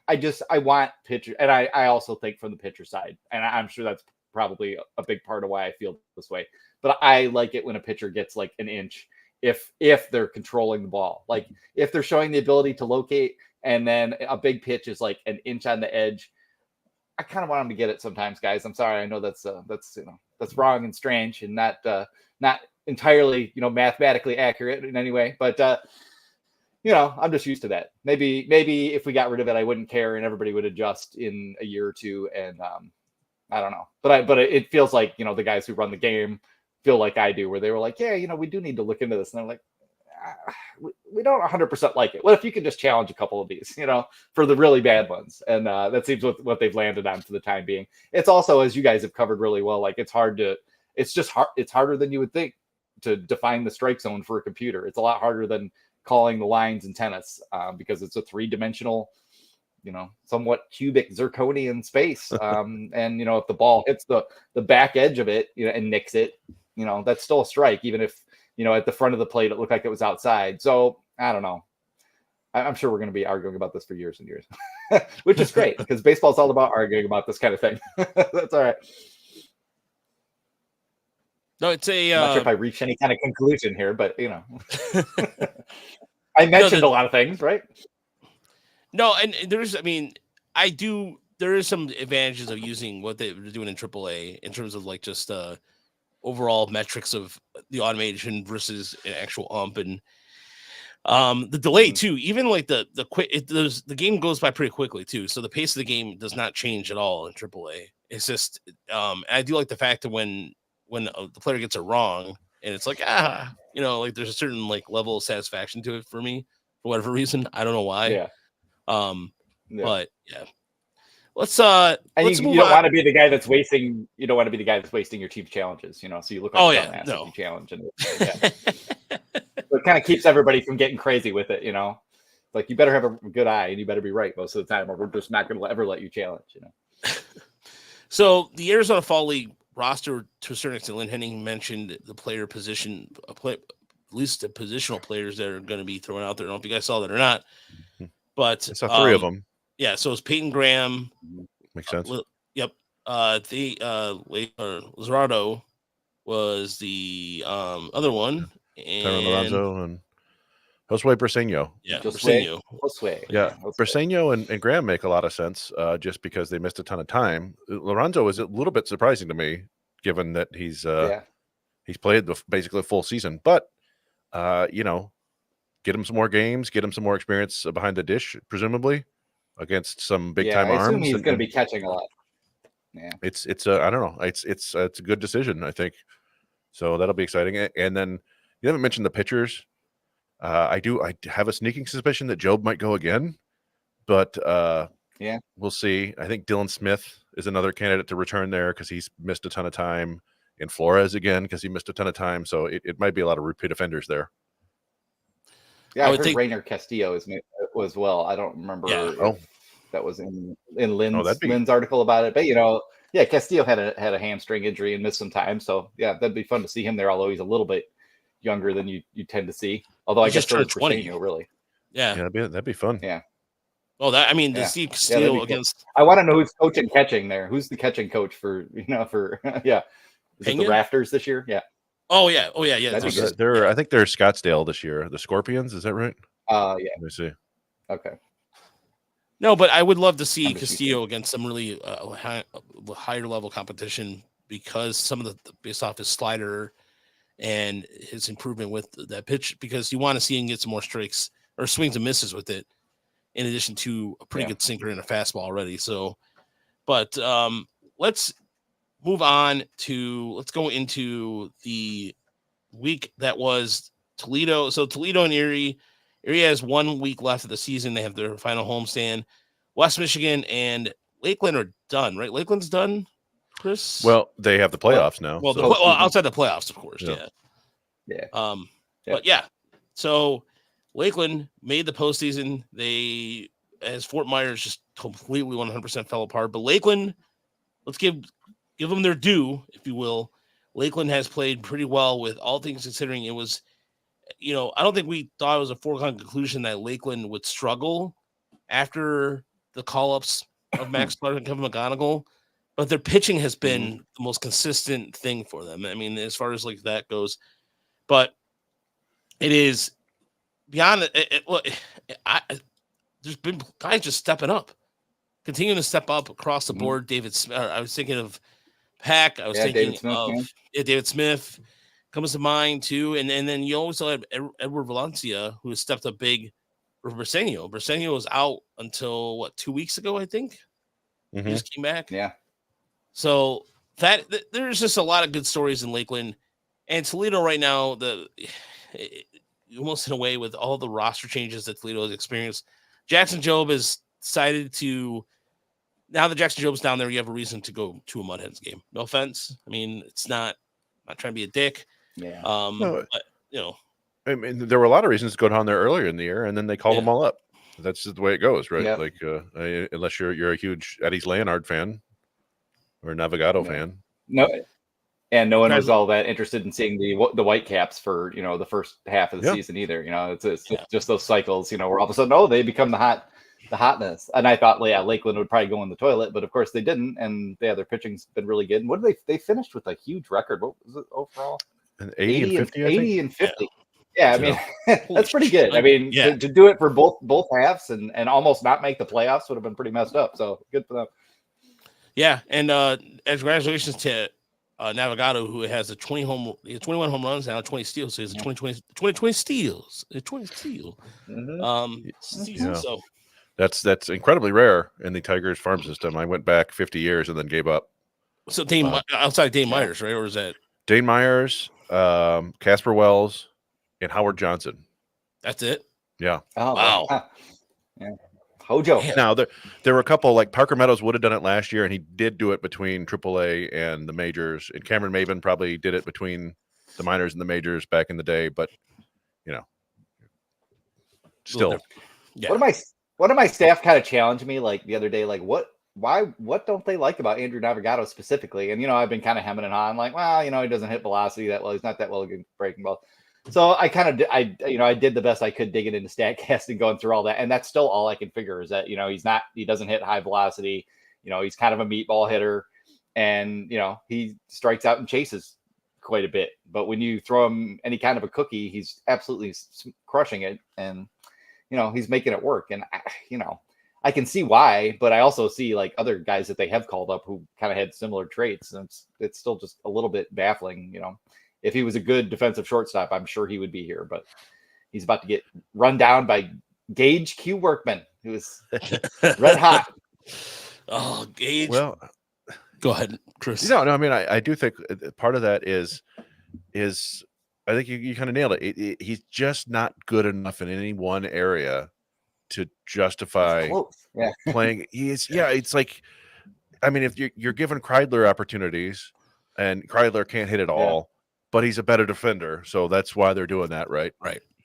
I want pitcher, and I also think from the pitcher side, and I'm sure that's probably a big part of why I feel this way. But I like it when a pitcher gets like an inch if they're controlling the ball, like if they're showing the ability to locate, and then a big pitch is like an inch on the edge. I kind of want them to get it sometimes, guys. I'm sorry. I know that's that's wrong and strange and not entirely, you know, mathematically accurate in any way, but you know, I'm just used to that. Maybe if we got rid of it, I wouldn't care and everybody would adjust in a year or two. And I don't know, but it feels like, you know, the guys who run the game feel like I do, where they were like, yeah, you know, we do need to look into this. And I'm like, we don't 100% like it. What if you could just challenge a couple of these, for the really bad ones? And that seems what they've landed on for the time being. It's also, as you guys have covered really well, like it's just hard. It's harder than you would think to define the strike zone for a computer. It's a lot harder than calling the lines in tennis because it's a 3-dimensional, somewhat cubic zirconian space. And, if the ball hits the back edge of it, and nicks it, that's still a strike, even if, at the front of the plate, it looked like it was outside. So I don't know. I'm sure we're going to be arguing about this for years and years, which is great because baseball is all about arguing about this kind of thing. That's all right. No, it's I'm not sure if I reached any kind of conclusion here, but I mentioned a lot of things, right? No, and there is some advantages of using what they're doing in AAA in terms of like just overall metrics of the automation versus an actual ump and the delay too. Even like the game goes by pretty quickly too, so the pace of the game does not change at all in AAA. It's just I do like the fact that when the player gets it wrong and it's like like there's a certain like level of satisfaction to it for me for whatever reason. I don't know why. Yeah. But yeah. Let's and let's you move don't on. want to be the guy that's wasting. You don't want to be the guy that's wasting your team's challenges. So you look like a dumbass if you challenge, and so it kind of keeps everybody from getting crazy with it. Like you better have a good eye and you better be right most of the time, or we're just not going to ever let you challenge. So the Arizona Fall League roster, to a certain extent, Lynn Henning mentioned the player position, at least the positional players that are going to be thrown out there. I don't know if you guys saw that or not, but I saw 3 of them. Yeah, so it's Peyton Graham. Makes sense. Yep. Lizardo was the other one. Tyron Lorenzo and Josue Briseño. Yeah, Briseño. Yeah, Briseño and Graham make a lot of sense just because they missed a ton of time. Lorenzo is a little bit surprising to me, given that he's played basically a full season. But, get him some more games, get him some more experience behind the dish, presumably, against some big-time arms. I assume he's going to be catching a lot. Yeah, it's I don't know. It's a good decision, I think. So that'll be exciting. And then you haven't mentioned the pitchers. I have a sneaking suspicion that Jobe might go again, but we'll see. I think Dylan Smith is another candidate to return there because he's missed a ton of time. And Flores again because he missed a ton of time. So it might be a lot of repeat offenders there. Yeah, I heard Rainer Castillo as well. I don't remember if that was in Lynn's article about it, but Castillo had a hamstring injury and missed some time. So that'd be fun to see him there. Although he's a little bit younger than you tend to see. Although I guess turned 20, really. Yeah, that'd be fun. Yeah. Oh, to see Castillo against. Cool. I want to know who's coaching catching there. Who's the catching coach for Is it the Rafters this year? Yeah. Oh yeah. I think they're Scottsdale this year. The Scorpions, is that right? Yeah. Let me see. Okay. No, but I would love to see Castillo against some really higher level competition because some of the based off his slider and his improvement with that pitch, because you want to see him get some more strikes or swings and misses with it, in addition to a pretty good sinker and a fastball already. So, but let's move on let's go into the week that was Toledo. So Toledo and Erie. Erie has 1 week left of the season. They have their final homestand. West Michigan and Lakeland are done, right? Lakeland's done, Chris? Well, they have the playoffs now. Well, outside the playoffs, of course, yeah. But so Lakeland made the postseason. They, as Fort Myers just completely 100% fell apart. But Lakeland, let's give them their due, if you will. Lakeland has played pretty well with all things considering. It was, I don't think we thought it was a foregone conclusion that Lakeland would struggle after the call-ups of Max Clark and Kevin McGonigal, but their pitching has been the most consistent thing for them. I mean, as far as like that goes, but it is beyond there's been guys just stepping up, continuing to step up across the board. I was thinking of Pack. I was thinking of David Smith comes to mind too. And then you also have Edward Valencia, who has stepped up big for Briseño. Briseño was out until 2 weeks ago, I think. He just came back. Yeah. So there's just a lot of good stories in Lakeland and Toledo right now. almost in a way with all the roster changes that Toledo has experienced. Jackson Jobe has decided to, now that Jackson Jobe's down there, you have a reason to go to a Mudhens game. No offense. I mean, it's not, I'm not trying to be a dick. Yeah. But, I mean, there were a lot of reasons to go down there earlier in the year, and then they called them all up. That's just the way it goes, right? Yep. Like, unless you're a huge Eddie's Leonard fan or a Navigado fan. No, and no one was all that interested in seeing the Whitecaps for the first half of the season either. It's just those cycles, where all of a sudden, they become the hotness. And I thought, Lakeland would probably go in the toilet, but of course they didn't. And their pitching's been really good. And what did they finished with a huge record? What was it overall? An 80 and 50. 80 and 50. Yeah, I mean, that's pretty good. I mean, to do it for both halves and almost not make the playoffs would have been pretty messed up. So good for them. Yeah, and congratulations to Navigado, who has 21 home runs now, 20 steals. So he's 20 steals. 20 steal. Season. So that's incredibly rare in the Tigers farm system. I went back 50 years and then gave up. So outside Dane Myers, right? Or is that Dane Myers, Casper Wells, and Howard Johnson? That's it. Yeah. Oh, wow. Yeah. Hojo. Now there were a couple, like Parker Meadows would have done it last year, and he did do it between AAA and the majors. And Cameron Maven probably did it between the minors and the majors back in the day. But still, One of my staff kind of challenged me the other day, what don't they like about Andrew Navigado specifically? And I've been kind of hemming and hawing, he doesn't hit velocity that well. He's not that well at breaking ball. So I kind of I did the best I could digging into StatCast and going through all that, and that's still all I can figure is that he doesn't hit high velocity. He's kind of a meatball hitter, and he strikes out and chases quite a bit. But when you throw him any kind of a cookie, he's absolutely crushing it, and he's making it work. And I can see why, but I also see other guys that they have called up who kind of had similar traits, and it's still just a little bit baffling. If he was a good defensive shortstop, I'm sure he would be here, but he's about to get run down by Gage Workman, who is red hot. Oh, Gage. Well, go ahead, Chris. No, I mean, I do think part of that is I think you kind of nailed it. He's just not good enough in any one area to justify playing. It's like, I mean, if you're giving Kreidler opportunities and Kreidler can't hit it all, but he's a better defender. So that's why they're doing that. Right.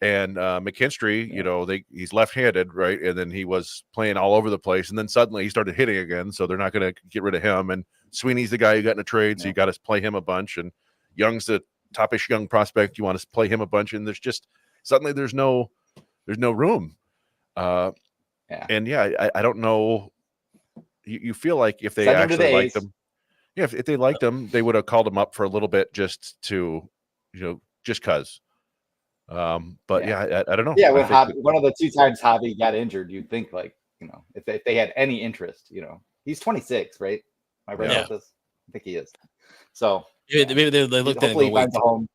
And McKinstry, he's left-handed, right? And then he was playing all over the place. And then suddenly he started hitting again. So they're not going to get rid of him. And Sweeney's the guy you got in a trade. So you got to play him a bunch. And Young's the toppish young prospect. You want to play him a bunch. And there's just suddenly there's no room. And I don't know. You feel like if they actually liked them, if they liked them, they would have called him up for a little bit just to, just cause. But I don't know. Yeah, when one of the 2 times Javi got injured, you'd think if they had any interest, he's 26, right? Am I right about this? I think he is. So maybe they looked at it and go, finds a home.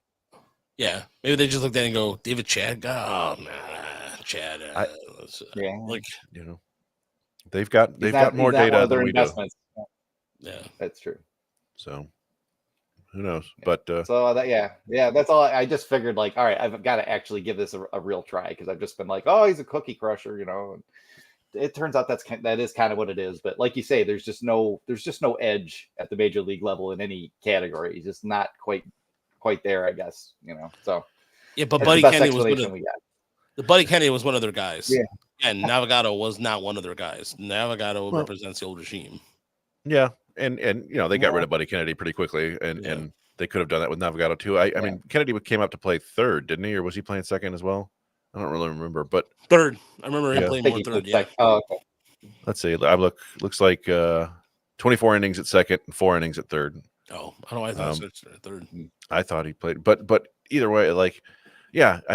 Yeah, maybe they just looked at it and go, David Chad. Oh man, Chad. They've got more data than we do. Yeah, that's true. So who knows? But that's all. I just figured all right, I've got to actually give this a real try because I've just been he's a cookie crusher, And it turns out that is kind of what it is. But like you say, there's just no edge at the major league level in any category. He's just not quite there, I guess. So yeah, but Buddy Kennedy was one of their guys. Yeah, and Navigado was not one of their guys. Navigado represents the old regime. Yeah. And they got rid of Buddy Kennedy pretty quickly, and they could have done that with Navigado too. I mean, Kennedy came up to play third, didn't he, or was he playing second as well? I don't really remember, but third. I remember him playing more third. Yeah. Oh, okay. Let's see. Looks like 24 innings at second and 4 innings at third. Oh, I don't know. I thought it was third. I thought he played, but either way, I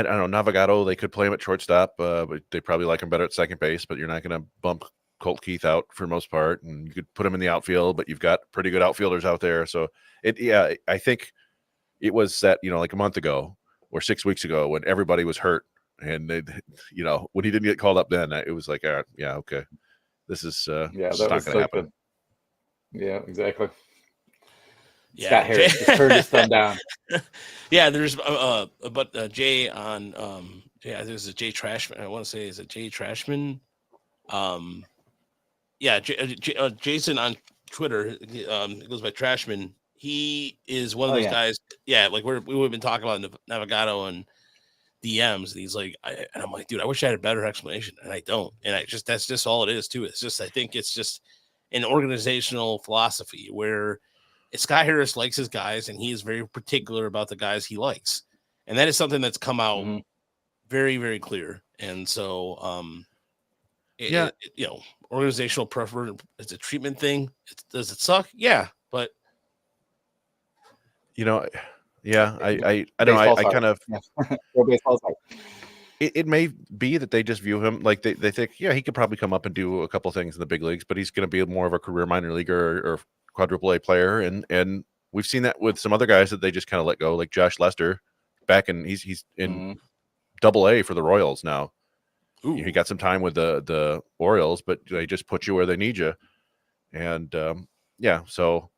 don't know. Navigado, they could play him at shortstop, but they probably like him better at second base. But you're not going to bump Colt Keith out for the most part, and you could put him in the outfield, but you've got pretty good outfielders out there. So I think it was that, like a month ago or 6 weeks ago when everybody was hurt and they, when he didn't get called up then, it was like, okay, this is not going to happen. Yeah, exactly. Scott Harris just turned his thumb down. Yeah, there's Jay on I think it's a Jay Trashman. I want to say is it Jay Trashman? Jason on Twitter, he goes by Trashman. He is one of those guys. Yeah, like we've been talking about Navigado and DMs, and he's like, and I'm like, dude, I wish I had a better explanation, and I don't. And that's just all it is too. It's just I think it's just an organizational philosophy where Scott Harris likes his guys, and he is very particular about the guys he likes, and that is something that's come out very, very clear. And so, organizational preference, it's a treatment thing. Does it suck? Yeah, but I don't know. I kind of it may be that they just view him like they think, yeah, he could probably come up and do a couple things in the big leagues, but he's going to be more of a career minor leaguer or quadruple A player, and we've seen that with some other guys that they just kind of let go, like Josh Lester, he's in Double A for the Royals now. He got some time with the Orioles, but they just put you where they need you, and so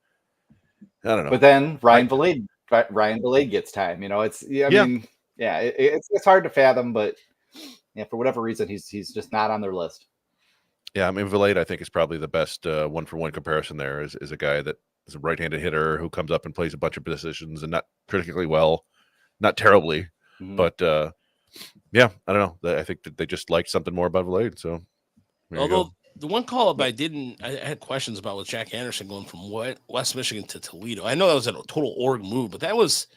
I don't know. But then Ryan Vilade gets time. It's hard to fathom, but for whatever reason, he's just not on their list. Yeah, I mean, Vilade, I think, is probably the best one-for-one comparison there is a guy that is a right-handed hitter who comes up and plays a bunch of positions and not particularly well, not terribly, but I don't know. I think that they just liked something more about Vilade, so although the one call-up I had questions about with Jack Anderson going from West Michigan to Toledo. I know that was a total org move, but that was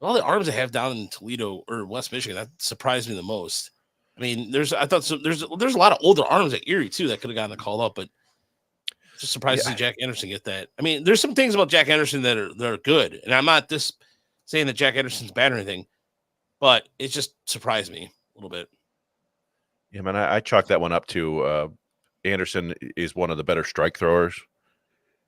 all the arms they have down in Toledo or West Michigan. That surprised me the most. I mean, there's a lot of older arms at Erie too that could have gotten the call up, but just surprised to see Jack Anderson get that. I mean, there's some things about Jack Anderson that are good, and I'm not just saying that Jack Anderson's bad or anything, but it just surprised me a little bit. Yeah, man, I chalk that one up to Anderson is one of the better strike throwers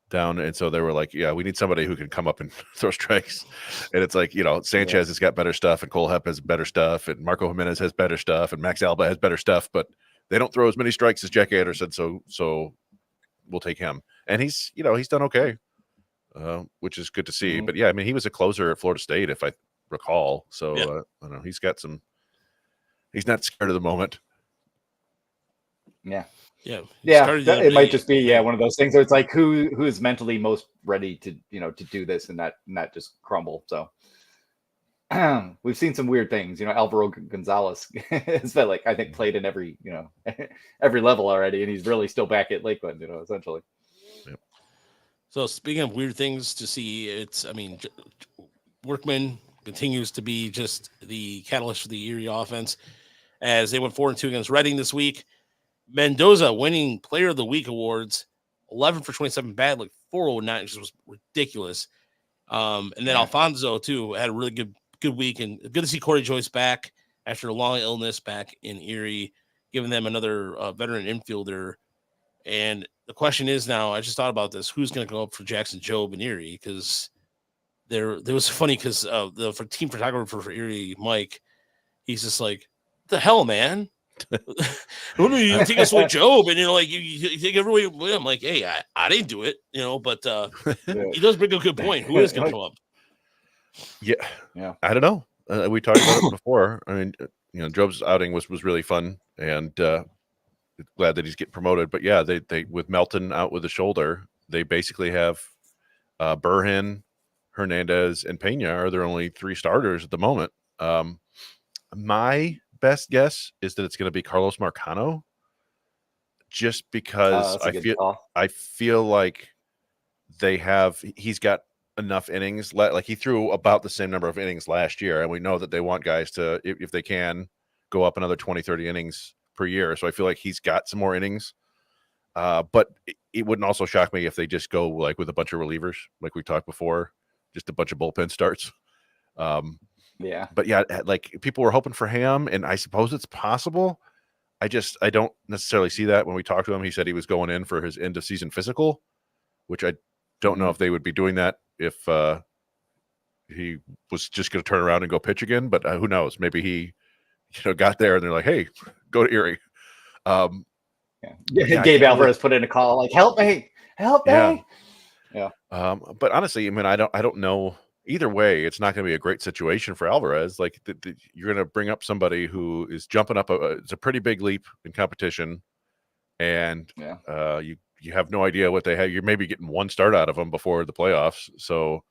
down, and so they were like, yeah, we need somebody who can come up and throw strikes. And it's like, Sanchez has got better stuff, and Cole Hepp has better stuff, and Marco Jimenez has better stuff, and Max Alba has better stuff, but they don't throw as many strikes as Jack Anderson, so we'll take him. And he's done okay, which is good to see. But yeah, I mean, he was a closer at Florida State, if I recall. So I don't know, he's not scared of the moment. Yeah. Yeah, it might just be one of those things where it's like who is mentally most ready to to do this and not just crumble. So we've seen some weird things. Alvaro Gonzalez has been I think played in every every level already, and he's really still back at Lakeland. Essentially. Yep. So speaking of weird things to see, Workman continues to be just the catalyst for the Erie offense as they went 4-2 against Reading this week. Mendoza winning Player of the Week awards, 11 for 27 bad, 409, which was ridiculous. And then Alfonso too had a really good week, and good to see Corey Joyce back after a long illness back in Erie, giving them another veteran infielder. And the question is now, I just thought about this: who's going to go up for Jackson Jobe in Erie? Because there was funny because the team photographer for Erie, Mike, he's just like, "What the hell, man? Who do you take us with Jobe?" And you take everybody with him. Like, hey, I didn't do it, but he does bring a good point. Who is going to come up? Yeah. I don't know. We talked about it before. I mean, Jobe's outing was really fun, and glad that he's getting promoted. But yeah, they with Melton out with the shoulder, they basically have Burhan, Hernandez, and Pena are their only three starters at the moment. My best guess is that it's going to be Carlos Marcano, just because I feel like he's got enough innings. Like he threw about the same number of innings last year, and we know that they want guys to, if they can, go up another 20-30 innings per year. So I feel like he's got some more innings. But it wouldn't also shock me if they just go with a bunch of relievers, like we talked before, just a bunch of bullpen starts. But yeah, people were hoping for Ham, and I suppose it's possible. I don't necessarily see that. When we talked to him, he said he was going in for his end of season physical, which I don't know if they would be doing that if he was just going to turn around and go pitch again. But who knows? Maybe he, got there and they're like, "Hey, go to Erie." Gabe Alvarez put in a call like, "Help me, help me." Yeah. But honestly, I mean, I don't know. Either way, it's not going to be a great situation for Alvarez. Like you're going to bring up somebody who is jumping up. It's a pretty big leap in competition, and you have no idea what they have. You're maybe getting one start out of them before the playoffs. So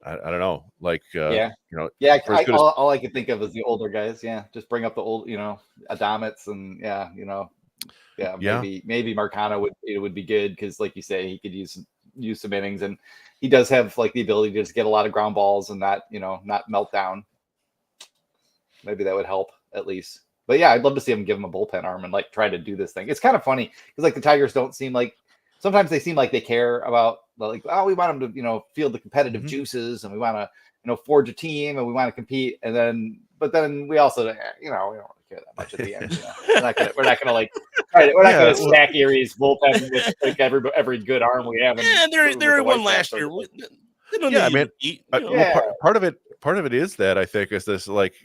I don't know. Like all I could think of is the older guys. Yeah, just bring up the old, Adamits and maybe Marcano would be good because, like you say, he could use some innings, and he does have like the ability to just get a lot of ground balls and not melt down. Maybe that would help at least. But yeah, I'd love to see him give him a bullpen arm and like try to do this thing. It's kind of funny because like the Tigers don't seem like, sometimes they seem like they care about like, oh, we want them to feel the competitive juices, and we want to forge a team, and we want to compete, but then we also we don't care that much at the end. We're not gonna like we're not gonna stack Erie's bullpen with like every good arm we have. They're one last year. I mean, part of it is that I think is this like,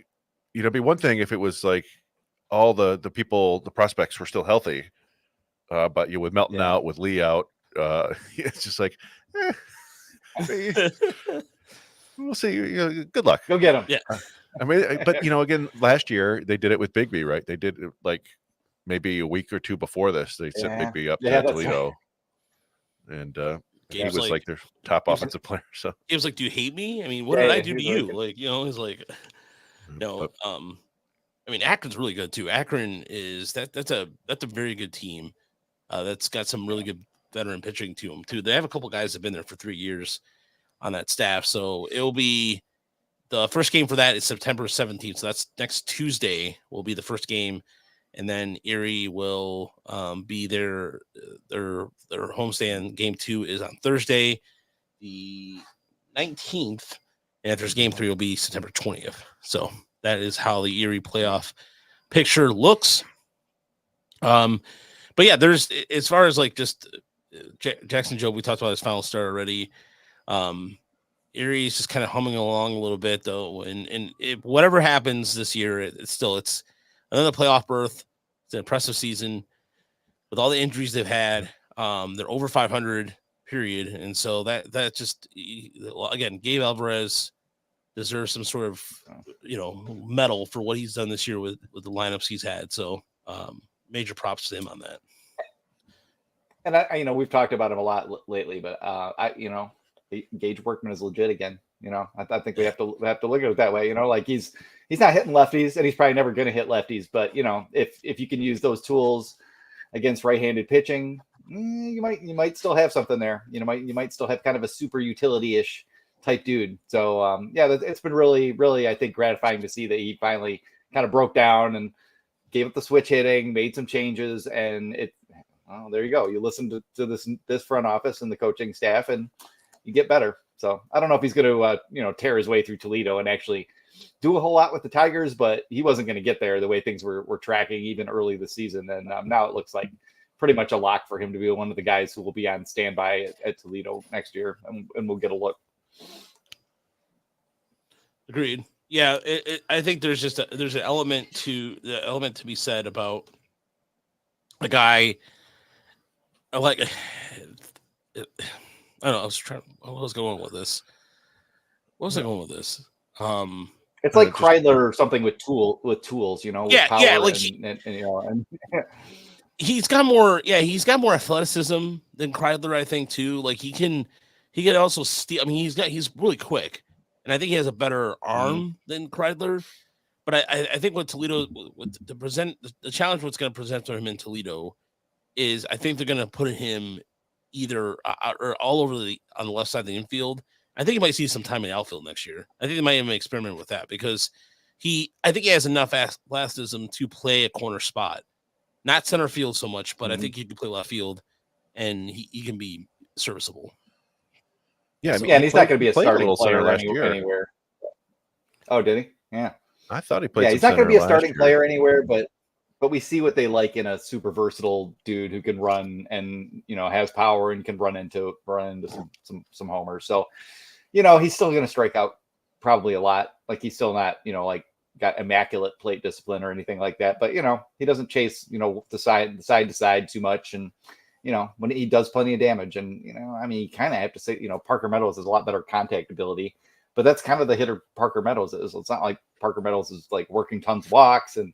it'd be one thing if it was like all the prospects were still healthy, but with Melton out, with Lee out, it's just like, we'll see. Good luck. Go get him. Yeah. I mean, but again, last year they did it with Bigby, right? They did it like maybe a week or two before this. They sent Bigby up to Toledo, and he was like their top offensive player. So he was like, "Do you hate me? I mean, what did I do to you?" Like, he's like, "No." I mean, Akron's really good too. Akron is that's a very good team. That's got some really good veteran pitching to them too. They have a couple guys that have been there for 3 years on that staff. So it'll be the first game for that is September 17th. So that's next Tuesday will be the first game. And then Erie will be their homestand. Game 2 is on Thursday, the 19th. And if there's game 3, will be September 20th. So that is how the Erie playoff picture looks. But yeah, there's, as far as like just Jackson Jobe, we talked about his final start already. Erie's just kind of humming along a little bit though. And whatever happens this year, it's another playoff berth. It's an impressive season with all the injuries they've had. They're over 500 period. And so that just, again, Gabe Alvarez deserves some sort of, medal for what he's done this year with the lineups he's had. So major props to him on that. And I we've talked about him a lot lately, but Gage Workman is legit again. I think we have to look at it that way. Like he's not hitting lefties, and he's probably never going to hit lefties. But if you can use those tools against right-handed pitching, you might still have something there. You might still have kind of a super utility-ish type dude. So it's been really, really, I think, gratifying to see that he finally kind of broke down and gave up the switch hitting, made some changes, and there you go. You listen to this front office and the coaching staff, and you get better. So I don't know if he's going to, tear his way through Toledo and actually do a whole lot with the Tigers, but he wasn't going to get there the way things were tracking even early this season. And now it looks like pretty much a lock for him to be one of the guys who will be on standby at Toledo next year, and we'll get a look. Agreed. Yeah, I think there's an element to be said about a guy like, I don't know. I was going with this. What was I going with this? It's like Kreidler or something with tools, with power like he's got more athleticism than Kreidler, I think, too. Like he can also steal. I mean, he's really quick, and I think he has a better arm than Kreidler. But I think what Toledo the challenge what's going to present to him in Toledo is I think they're going to put him either or all over on the left side of the infield. I think he might see some time in the outfield next year. I think they might even experiment with that because I think he has enough athleticism to play a corner spot, not center field so much, but I think he can play left field and he can be serviceable. Yeah, and he's not going to be a starting player anywhere. Oh, did he? Yeah. I thought he played. Yeah, he's not going to be a starting player anywhere, but we see what they like in a super versatile dude who can run and has power and can run into some homers. So, he's still going to strike out probably a lot. Like he's still not like got immaculate plate discipline or anything like that. But he doesn't chase the side to side too much, and when he does plenty of damage. And, I mean, you kind of have to say, Parker Meadows has a lot better contact ability, but that's kind of the hitter Parker Meadows is. It's not like Parker Meadows is like working tons of walks and,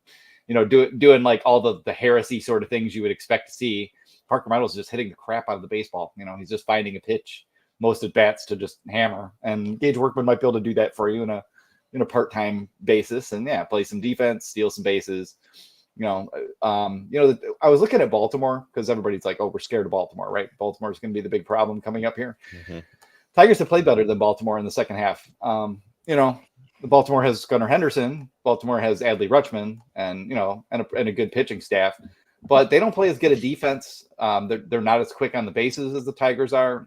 doing like all the heresy sort of things you would expect to see. Parker Meadows is just hitting the crap out of the baseball. He's just finding a pitch most at bats to just hammer. And Gage Workman might be able to do that for you in a part-time basis, and play some defense, steal some bases. I was looking at Baltimore because everybody's like, oh, we're scared of Baltimore, right? Baltimore's going to be the big problem coming up here. Mm-hmm. Tigers have played better than Baltimore in the second half. Baltimore has Gunnar Henderson. Baltimore has Adley Rutschman and a good pitching staff, but they don't play as good a defense. They're not as quick on the bases as the Tigers are.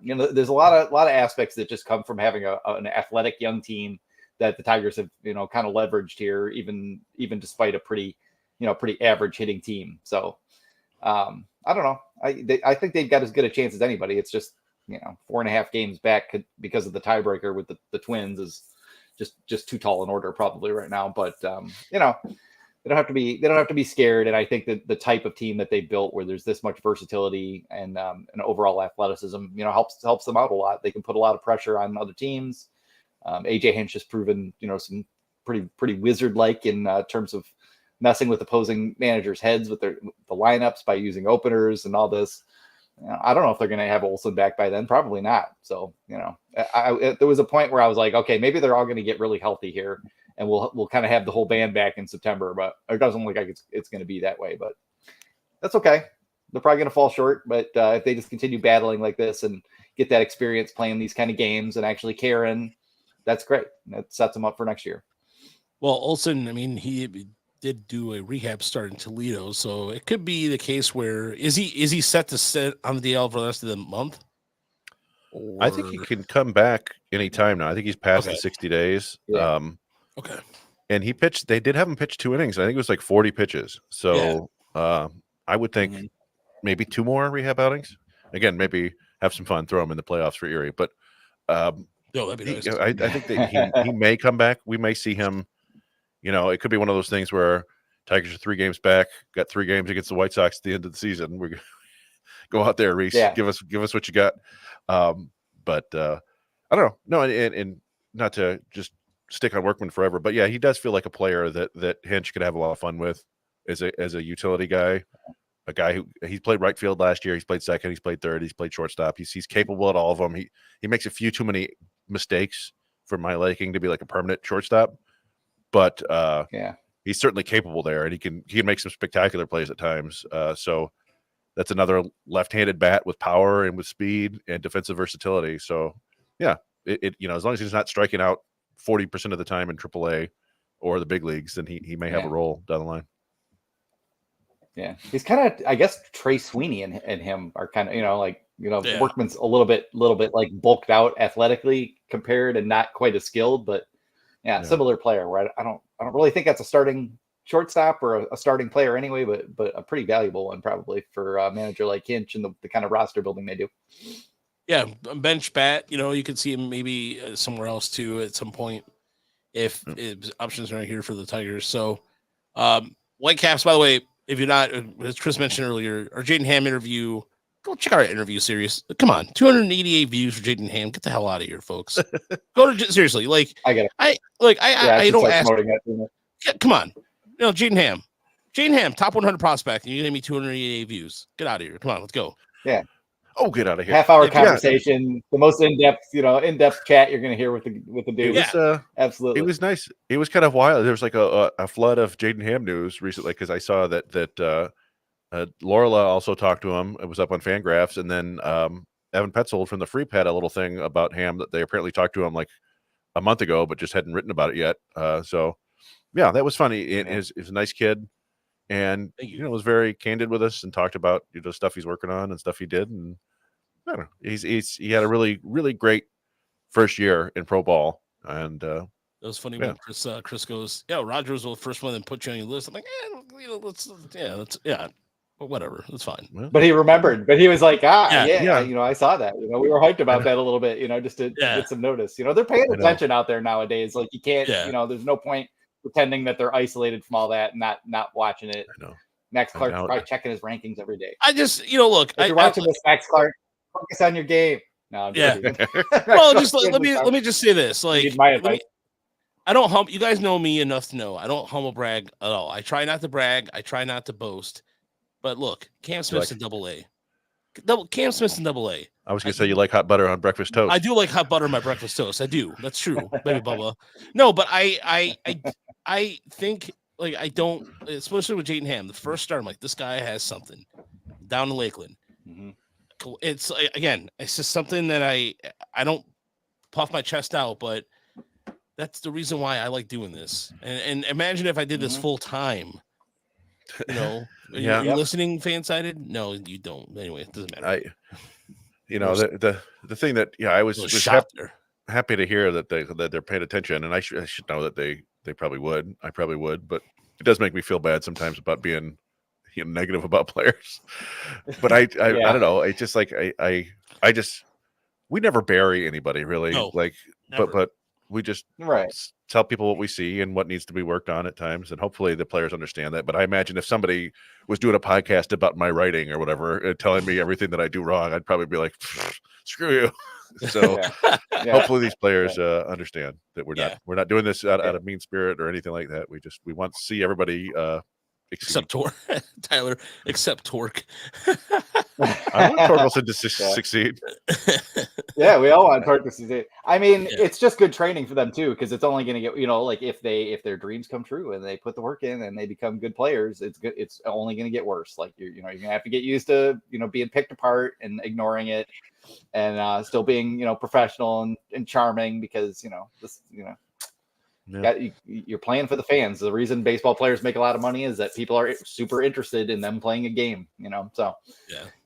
There's a lot of aspects that just come from having an athletic young team that the Tigers have, kind of leveraged here, even despite a pretty average hitting team. So I don't know. I think they've got as good a chance as anybody. It's just, 4.5 games back because of the tiebreaker with the Twins is just too tall an order probably right now. But they don't have to be scared. And I think that the type of team that they built, where there's this much versatility and overall athleticism, helps them out a lot. They can put a lot of pressure on other teams. AJ Hinch has proven, some pretty wizard-like in terms of messing with opposing managers' heads with the lineups by using openers and all this. I don't know if they're going to have Olsen back by then. Probably not. So, there was a point where I was like, okay, maybe they're all going to get really healthy here, and we'll kind of have the whole band back in September. But it doesn't look like it's going to be that way. But that's okay. They're probably going to fall short. But if they just continue battling like this and get that experience playing these kind of games and actually caring, that's great. That sets them up for next year. Well, Olsen, I mean, he did do a rehab start in Toledo, so it could be the case where is he set to sit on the DL for the rest of the month? I think he can come back anytime now. I think he's past the 60 days. Yeah. Okay. And he pitched. They did have him pitch 2 innings. I think it was like 40 pitches. So I would think maybe 2 more rehab outings. Again, maybe have some fun, throw him in the playoffs for Erie. But that'd be nice. I think that he may come back. We may see him. It could be one of those things where Tigers are 3 games back, got 3 games against the White Sox at the end of the season. We're go out there, Reese. Yeah. Give us what you got. But I don't know. No, and not to just stick on Workman forever, but yeah, he does feel like a player that Hinch could have a lot of fun with as a utility guy. A guy who he's played right field last year. He's played second. He's played third. He's played shortstop. He's capable at all of them. He makes a few too many mistakes for my liking to be like a permanent shortstop. But he's certainly capable there, and he can make some spectacular plays at times. So that's another left-handed bat with power and with speed and defensive versatility. So yeah, it as long as he's not striking out 40% of the time in AAA or the big leagues, then he may have a role down the line. Yeah, he's kind of, I guess, Trey Sweeney and him are kind of, Workman's a little bit like bulked out athletically compared and not quite as skilled, but similar player. Where I don't really think that's a starting shortstop or a starting player anyway, but a pretty valuable one probably for a manager like Hinch and the kind of roster building they do. Yeah, bench bat. You could see him maybe somewhere else too at some point if options aren't here for the Tigers. So, Whitecaps, by the way. If you're not, as Chris mentioned earlier, our Jaden Ham interview, go check out our interview series. Come on, 288 views for Jaden Ham. Get the hell out of here, folks. Seriously. Like I get it. I don't ask. Come on, Jaden Ham, top 100 prospect, and you gave me 288 views. Get out of here. Come on, let's go. Yeah. Oh, get out of here. Half-hour conversation, the most in-depth chat you're going to hear with the dude. Absolutely. It was nice. It was kind of wild. There was like a flood of Jaden Ham news recently because I saw that Lorla also talked to him. It was up on Fangraphs, and then Evan Petzold from the Freep had a little thing about Ham that they apparently talked to him like a month ago, but just hadn't written about it yet. So yeah, that was funny. He's a nice kid. And was very candid with us and talked about stuff he's working on and stuff he did, and I don't know. He had a really, really great first year in pro ball, and it was funny when Chris goes, Rogers was the first one that put you on your list. I'm like, but whatever, that's fine. But he remembered, but he was like, I saw that. We were hyped about that a little bit, just to get some notice. They're paying attention out there nowadays. Like you can't, there's no point pretending that they're isolated from all that and not watching it. I know. Max Clark's probably checking his rankings every day. I just, look. If you're watching this, Max Clark, focus on your game. No, I'm kidding. Well, just let me just say this. Like, my advice. I don't you guys know me enough to know I don't humble brag at all. I try not to brag. I try not to boast. But look, Cam Smith's in AA. Cam Smith's in AA. I was gonna say you like hot butter on breakfast toast. I do like hot butter on my breakfast toast. I do. That's true, baby Bubba. No, but I think like I don't, especially with Jaden Ham. The first start, I'm like, this guy has something down in Lakeland. Mm-hmm. It's again, it's just something that I don't puff my chest out, but that's the reason why I like doing this. And imagine if I did this full time. Are you listening, fan-sided? No, you don't. Anyway, it doesn't matter. The thing that I was happy to hear that they're paying attention, and I should know that they probably would. I probably would, but it does make me feel bad sometimes about being negative about players. But I don't know. It's just like we never bury anybody really. No, but we just tell people what we see and what needs to be worked on at times, and hopefully the players understand that. But I imagine if somebody was doing a podcast about my writing or whatever and telling me everything that I do wrong, I'd probably be like, screw you. So hopefully these players understand that we're not doing this out of mean spirit or anything like that. We want to see everybody except Torque. Tyler, except Torque. I want Torkelson to succeed. Yeah, we all want Torque to succeed. I mean, it's just good training for them too, because it's only going to get, like if their dreams come true and they put the work in and they become good players, it's good. It's only going to get worse. Like you're going to have to get used to being picked apart and ignoring it, and still being professional and charming, because you're playing for the fans. The reason baseball players make a lot of money is that people are super interested in them playing a game, so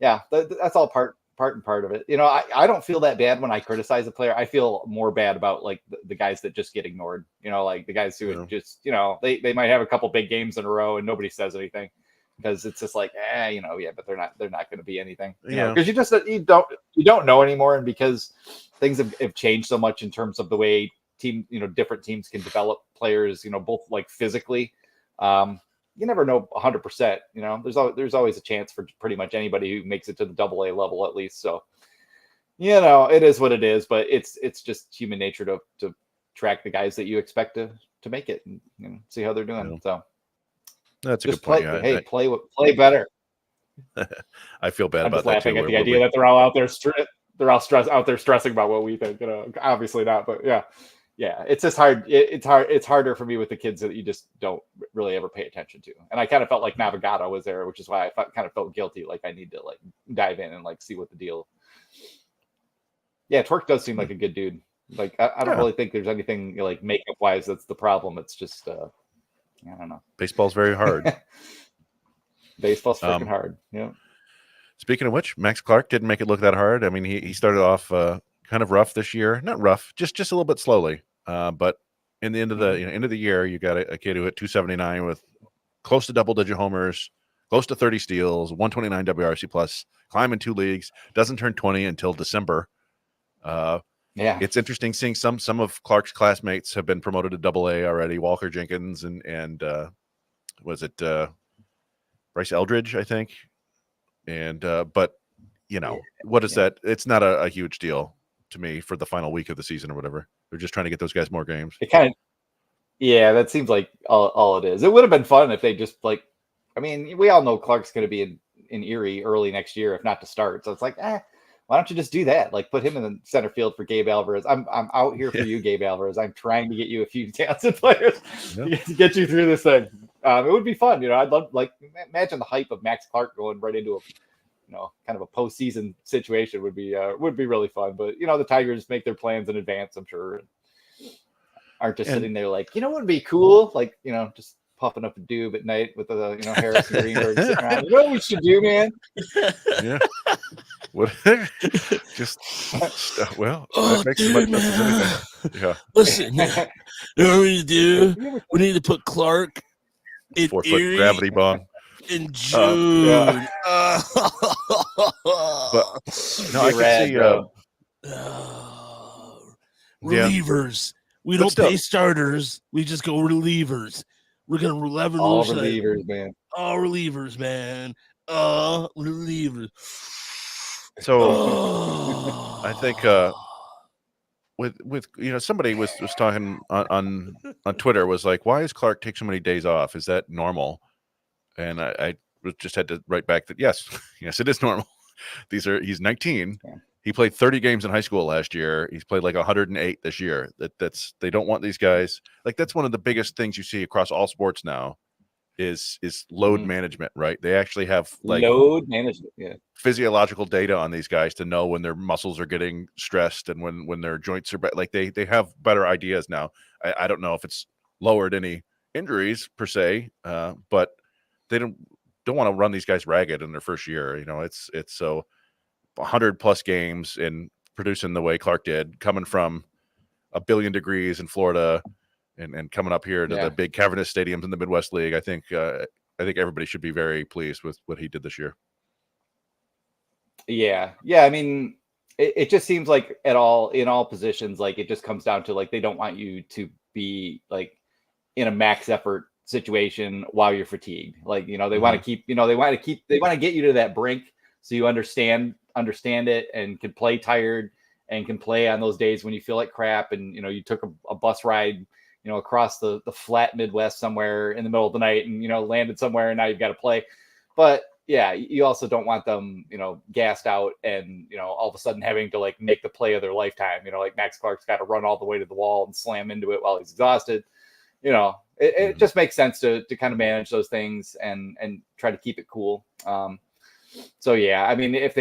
that's all part of it. I don't feel that bad when I criticize a player. I feel more bad about like the guys that just get ignored, like the guys who just, they might have a couple big games in a row and nobody says anything, because it's just like, but they're not going to be anything, because you don't know anymore. And because things have changed so much in terms of the way different teams can develop players, both like physically. You never know 100%. There's always a chance for pretty much anybody who makes it to the AA level at least. So, it is what it is. But it's just human nature to track the guys that you expect to make it and see how they're doing. So that's a good point. Play better. I feel bad about that. Laughing at the idea that they're all out there stressing about what we think. Obviously not, but yeah, it's just hard. It's harder for me with the kids that you just don't really ever pay attention to. And I kind of felt like Navigado was there, which is why I kind of felt guilty. Like I need to like dive in and like see what the deal. Yeah, Torque does seem like a good dude. Like I don't really think there's anything like makeup wise that's the problem. It's just I don't know. Baseball's very hard. Baseball's freaking hard. Yeah. Speaking of which, Max Clark didn't make it look that hard. I mean, he started off kind of rough this year. Not rough, just a little bit slowly. But in the end of the end of the year, you got a kid who hit 279 with close to double-digit homers, close to 30 steals, 129 WRC plus, climbing 2 leagues. Doesn't turn 20 until December. It's interesting seeing some of Clark's classmates have been promoted to AA already. Walker Jenkins and was it Bryce Eldridge, I think. And but what is that? It's not a huge deal to me for the final week of the season or whatever. They're just trying to get those guys more games. It kind of, that seems like all it is. It would have been fun if they just like, I mean, we all know Clark's going to be in Erie early next year, if not to start. So it's like, why don't you just do that? Like put him in the center field for Gabe Alvarez. I'm out here for you, Gabe Alvarez. I'm trying to get you a few talented players to get you through this thing. It would be fun. I'd love, like, imagine the hype of Max Clark going right into a, kind of a postseason situation would be really fun. But the Tigers make their plans in advance, I'm sure. Aren't just sitting there like, what would be cool? Like, just puffing up a doob at night with the Harrison Greenberg sitting around. You know what we should do, man? Yeah. What? Just well, dude, man. Yeah. Listen, you know what we need to do? We need to put Clark in 4-foot Erie gravity bomb in June. But no, I can see relievers. We don't pay starters. We just go relievers. We're gonna 11 all relievers, man. relievers, man. Relievers. So I think with somebody was talking on Twitter, was like, why does Clark take so many days off? Is that normal? And I just had to write back that yes, it is normal. He's 19. Yeah. He played 30 games in high school last year. He's played like 108 this year. They don't want these guys. Like, that's one of the biggest things you see across all sports now is load management, right? They actually have like load management, physiological data on these guys to know when their muscles are getting stressed and when their joints are like they have better ideas now. I don't know if it's lowered any injuries per se, but they don't want to run these guys ragged in their first year. It's so 100 plus games and producing the way Clark did, coming from 1 billion degrees in Florida and coming up here to the big cavernous stadiums in the Midwest League. I think everybody should be very pleased with what he did this year. Yeah. I mean, it just seems like in all positions, like it just comes down to like they don't want you to be like in a max effort situation while you're fatigued. Like, they want to keep, they want to get you to that brink so you understand it and can play tired and can play on those days when you feel like crap and you took a bus ride across the flat Midwest somewhere in the middle of the night and landed somewhere and now you've got to play. But yeah, you also don't want them gassed out and all of a sudden having to like make the play of their lifetime. Like Max Clark's got to run all the way to the wall and slam into it while he's exhausted. It just makes sense to kind of manage those things and try to keep it cool. So yeah, I mean, if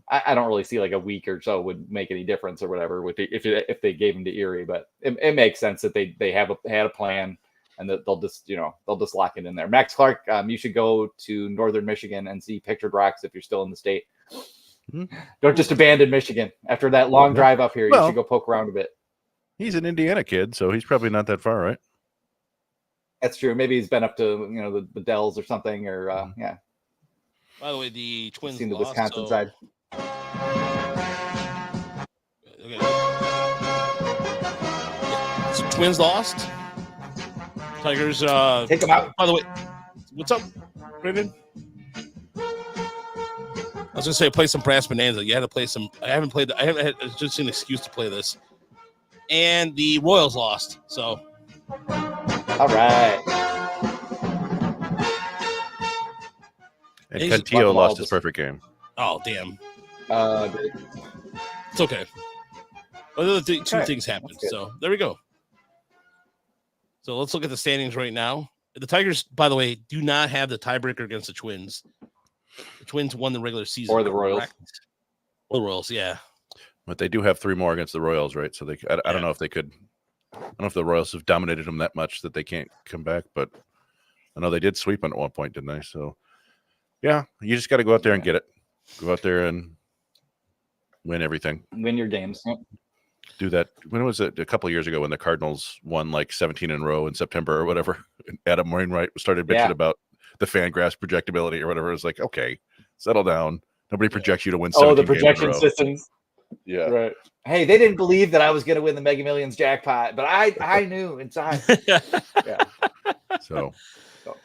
I don't really see like a week or so would make any difference or whatever if they gave him to Erie, but it makes sense that they had a plan and that they'll just lock it in there. Max Clark, you should go to Northern Michigan and see Pictured Rocks if you're still in the state. Don't just abandon Michigan after that long drive up here. You should go poke around a bit. He's an Indiana kid, so he's probably not that far, right? That's true. Maybe he's been up to the Dells or something, or yeah. By the way, the Twins seen the lost, Wisconsin side. Okay. So Twins lost. Tigers take them out. By the way, what's up, Brandon? I was gonna say play some Brass Bonanza. You had to play some. I haven't had just an excuse to play this. And the Royals lost. So. All right. And Cantillo lost his perfect game. Oh, damn. It's okay. Well, two things happened. So there we go. So let's look at the standings right now. The Tigers, by the way, do not have the tiebreaker against the Twins. The Twins won the regular season. Or the Royals. Or the Royals, yeah. But they do have 3 more against the Royals, right? So I don't know if they could. I don't know if the Royals have dominated them that much that they can't come back, but I know they did sweep them at one point, didn't they? So, yeah, you just got to go out there and get it. Go out there and win everything. Win your games. Yep. Do that. When was it? A couple of years ago when the Cardinals won like 17 in a row in September or whatever. Adam Wainwright started bitching about the Fangraphs projectability or whatever. It was like, okay, settle down. Nobody projects you to win 17 the projection games in a row. systems. Yeah. Right. Hey, they didn't believe that I was going to win the Mega Millions jackpot, but I knew inside. Yeah.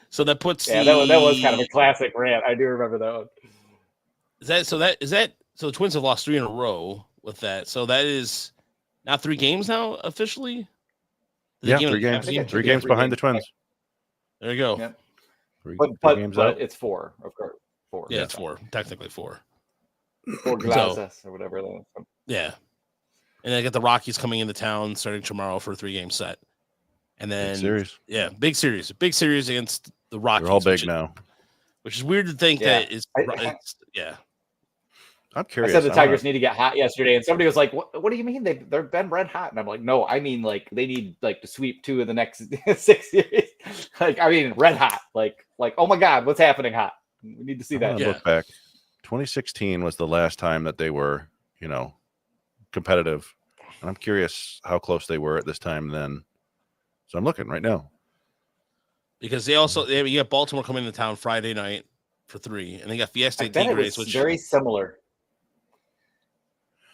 So that puts that was kind of a classic rant. I do remember that one. So the Twins have lost 3 in a row with that. So that is now 3 games now officially. 3 games. 3 games behind the Twins. There you go. Yep. Three games out. It's 4, of course. 4. Yeah, it's 4. Technically 4. 4 glasses or whatever. Yeah. And then I get the Rockies coming into town starting tomorrow for a 3-game set. And then big series. Yeah, big series. Big series against the Rockies. They're all big now. Which is weird to think that is I'm curious. I said the Tigers need to get hot yesterday, and somebody was like, "What do you mean they've been red hot?" And I'm like, "No, I mean like they need like to sweep 2 of the next 6 series. Like I mean red hot. Like oh my god, what's happening hot? We need to see that." Look back. 2016 was the last time that they were, competitive, and I'm curious how close they were at this time then. So I'm looking right now because you got Baltimore coming into town Friday night for 3, and they got Fiesta Tigres, which very similar.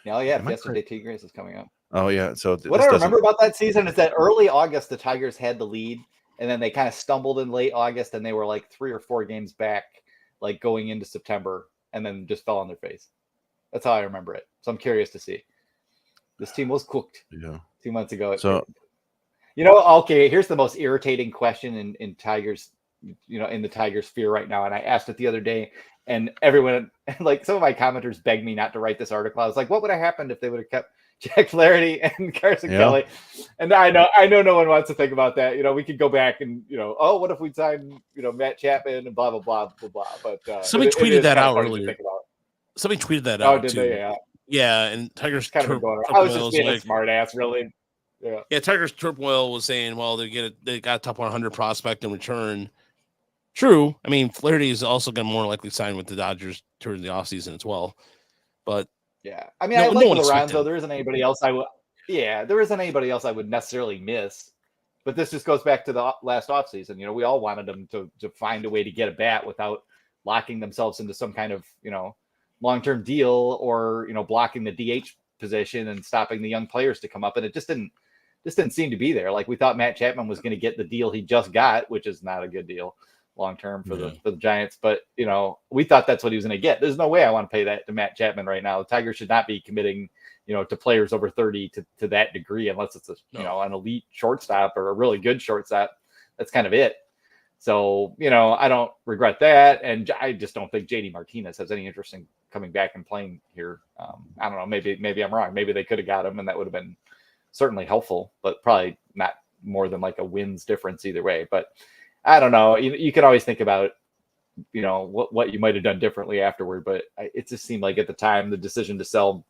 Yeah, Fiesta de Tigres is coming up. Oh yeah. So what I remember about that season is that early August the Tigers had the lead, and then they kind of stumbled in late August, and they were like 3 or 4 games back, like going into September, and then just fell on their face. That's how I remember it. So I'm curious to see. This team was cooked 2 months ago. So, okay, here's the most irritating question in Tigers, in the Tigers sphere right now. And I asked it the other day, and everyone, like some of my commenters begged me not to write this article. I was like, what would have happened if they would have kept Jack Flaherty and Carson Kelly? And I know no one wants to think about that. We could go back and, what if we signed, Matt Chapman and blah, blah, blah, blah, blah. But somebody tweeted that out earlier. Somebody tweeted that out. Oh, did they? Yeah, and Tigers kind of going I was just being a smart ass, really. Yeah, Tigers Turmoil was saying, well, they got a top 100 prospect in return. True. I mean, Flaherty is also going to more likely sign with the Dodgers during the offseason as well. But yeah, I mean, I like Lorenzo. There isn't anybody else there isn't anybody else I would necessarily miss. But this just goes back to the last offseason. We all wanted them to find a way to get a bat without locking themselves into some kind of, long-term deal or, blocking the DH position and stopping the young players to come up. And it just didn't seem to be there. Like we thought Matt Chapman was going to get the deal he just got, which is not a good deal long-term for the Giants. But, we thought that's what he was going to get. There's no way I want to pay that to Matt Chapman right now. The Tigers should not be committing, to players over 30 to that degree, unless it's an elite shortstop or a really good shortstop. That's kind of it. So, I don't regret that. And I just don't think JD Martinez has any interest in coming back and playing here. I don't know. Maybe I'm wrong. Maybe they could have got him and that would have been certainly helpful, but probably not more than like a wins difference either way. But I don't know. You can always think about, what you might have done differently afterward. But it just seemed like at the time, the decision to sell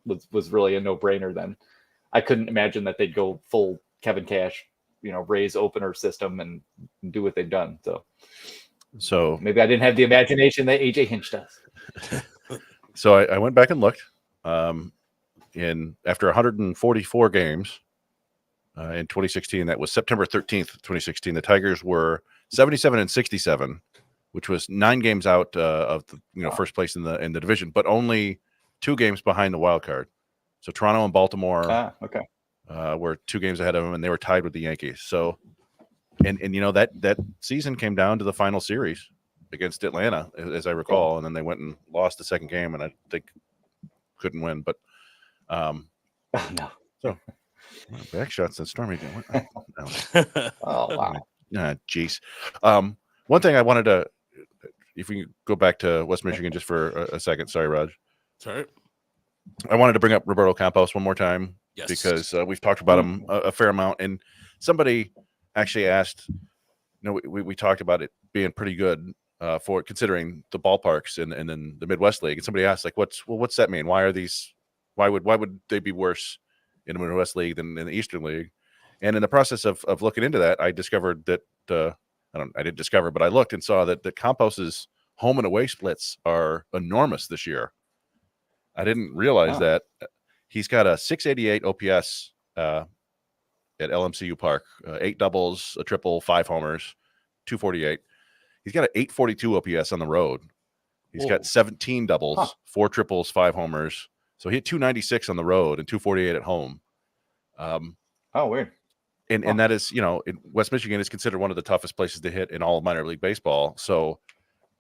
was really a no-brainer then. I couldn't imagine that they'd go full Kevin Cash, Rays opener system and do what they've done. So maybe I didn't have the imagination that AJ Hinch does. So I went back and looked. After 144 games in 2016, that was September 13th, 2016. The Tigers were 77-67, which was 9 games out of the first place in the division, but only 2 games behind the wild card. So Toronto and Baltimore were 2 games ahead of them, and they were tied with the Yankees. So, and that season came down to the final series against Atlanta, as I recall, and then they went and lost the second game, and I think couldn't win. But no. So back shots and Stormy. No. Oh wow. Geez. One thing I wanted to, if we can go back to West Michigan just for a second. Sorry, Raj. Sorry. I wanted to bring up Roberto Campos one more time. Yes. Because we've talked about him a fair amount, and somebody actually asked. We talked about it being pretty good for considering the ballparks and then the Midwest League. And somebody asked, like, what's that mean? Why would they be worse in the Midwest League than in the Eastern League? And in the process of looking into that, I discovered that I didn't discover, but I looked and saw that the Campos's home and away splits are enormous this year. I didn't realize that. He's got a 688 OPS at LMCU Park, 8 doubles, a triple, 5 homers, 248. He's got an 842 OPS on the road. He's got 17 doubles, 4 triples, 5 homers. So he hit 296 on the road and 248 at home. Weird. And that is, West Michigan is considered one of the toughest places to hit in all of minor league baseball. So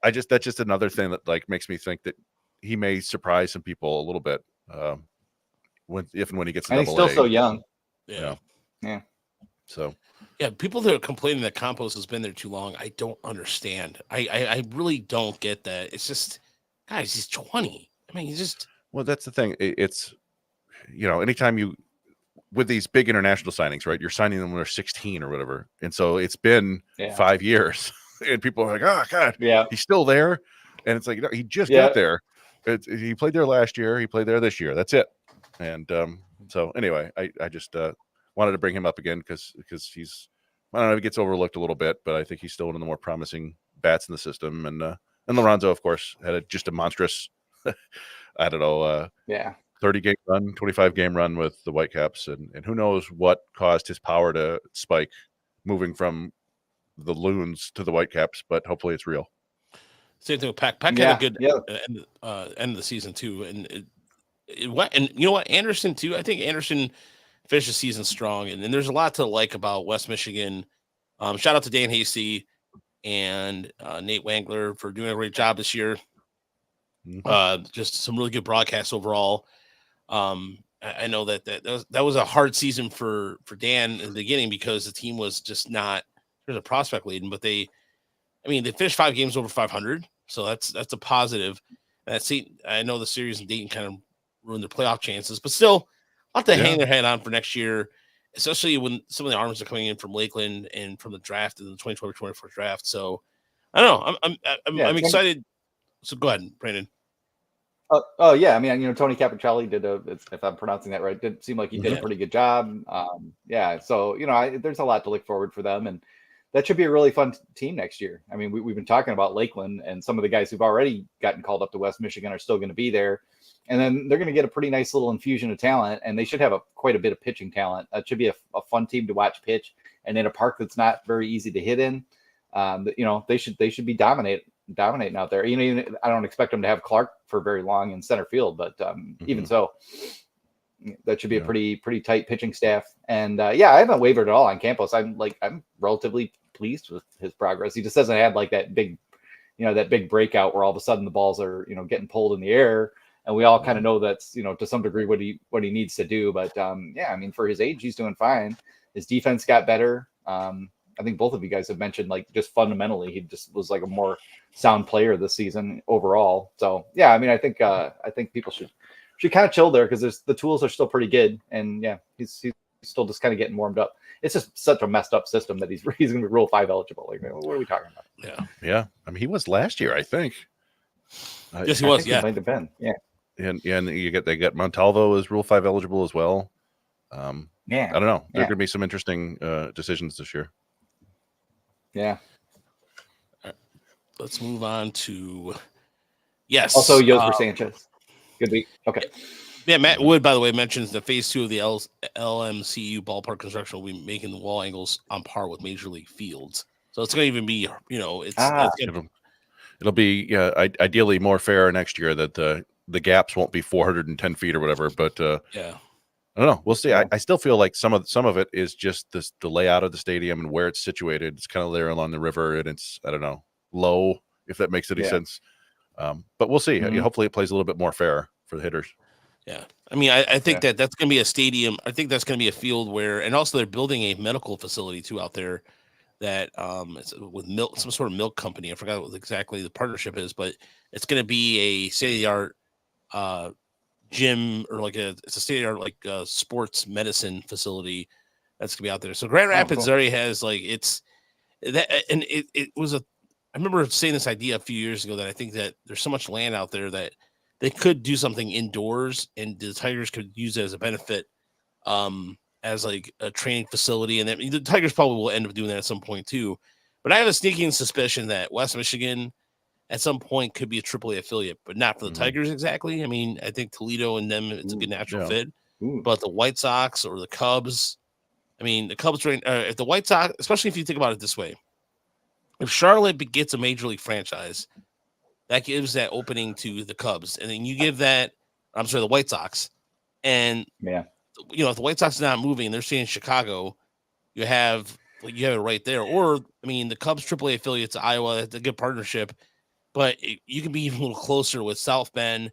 that's just another thing that like makes me think that he may surprise some people a little bit. When he gets to and he's still so young. Yeah. So people that are complaining that Campos has been there too long, I don't understand. I really don't get that. It's just, guys, he's 20. I mean, that's the thing. It's anytime you with these big international signings, right? You're signing them when they're 16 or whatever, and so it's been 5 years, and people are like, oh god, he's still there, and it's like he just got there. He played there last year. He played there this year. That's it. And so anyway, I just wanted to bring him up again because he's, I don't know, he gets overlooked a little bit, but I think he's still one of the more promising bats in the system. And Lorenzo, of course, had just a monstrous, 30 game run, 25 game run with the Whitecaps, and who knows what caused his power to spike, moving from the Loons to the Whitecaps, but hopefully it's real. Same thing with Pack. Pack had a good end of the season too, and it went. And you know what, Anderson too. I think Anderson finished the season strong, and there's a lot to like about West Michigan Shout out to Dan Hasty and Nate Wangler for doing a great job this year. Just some really good broadcasts overall. I know that was a hard season for Dan in the beginning because the team was just not there's a prospect laden, but they finished 5 games over 500, so that's a positive. I know the series in Dayton kind of ruined their playoff chances, but still, a lot to hang their head on for next year, especially when some of the arms are coming in from Lakeland and from the draft in the 2020-24 draft. So I don't know. I'm excited. So go ahead, Brandon. Oh yeah, I mean, Tony Capicelli did if I'm pronouncing that right, did seem like he did a pretty good job. So there's a lot to look forward for them, and that should be a really fun team next year. I mean, we've been talking about Lakeland, and some of the guys who've already gotten called up to West Michigan are still going to be there, and then they're going to get a pretty nice little infusion of talent, and they should have quite a bit of pitching talent. It should be a fun team to watch pitch, and in a park that's not very easy to hit in. They should be dominating out there. Even I don't expect them to have Clark for very long in center field, but even so, that should be a pretty tight pitching staff. And I haven't wavered at all on Campos. I'm relatively pleased with his progress. He just hasn't had like that big breakout where all of a sudden the balls are getting pulled in the air, and we all kind of know that's to some degree what he needs to do. But for his age, he's doing fine. His defense got better. I think both of you guys have mentioned just fundamentally he just was like a more sound player this season overall. So I think people should kind of chill there because the tools are still pretty good, and he's still just kind of getting warmed up. It's just such a messed up system that he's going to be Rule 5 eligible. Like, what are we talking about? Yeah. I mean, he was last year, I think. Yes, he was. He might have been. Yeah. And they got Montalvo as Rule 5 eligible as well. I don't know. There are going to be some interesting decisions this year. Yeah. Let's move on to Also, Yosber Sanchez. Good week. Okay. Yeah, Matt Wood, by the way, mentions that phase 2 of the LMCU ballpark construction will be making the wall angles on par with Major League fields. So it's going to even be, it'll be ideally more fair next year that the gaps won't be 410 feet or whatever. But I don't know. We'll see. Yeah. I still feel like some of it is just the layout of the stadium and where it's situated. It's kind of there along the river, and it's low, if that makes any sense. But we'll see. Hopefully, it plays a little bit more fair for the hitters. Yeah, I mean, I think that's going to be a stadium. I think that's going to be a field where, and also they're building a medical facility too out there that it's with milk, some sort of milk company. I forgot what exactly the partnership is, but it's going to be a state-of-the-art gym or it's a state-of-the-art sports medicine facility that's going to be out there. So Grand Rapids already has it's that, and it was I remember saying this idea a few years ago that I think that there's so much land out there that they could do something indoors, and the Tigers could use it as a benefit, as a training facility. And the Tigers probably will end up doing that at some point too. But I have a sneaking suspicion that West Michigan at some point could be a AAA affiliate, but not for the Tigers exactly. I mean, I think Toledo and them, it's a good natural fit. But the White Sox or the Cubs, the Cubs, if the White Sox, especially if you think about it this way, if Charlotte gets a major league franchise, that gives that opening to the Cubs, and then you give the White Sox, and if the White Sox is not moving and they're staying in Chicago, you have it right there. Or the Cubs AAA affiliates Iowa, that's a good partnership, but you can be even a little closer with South Bend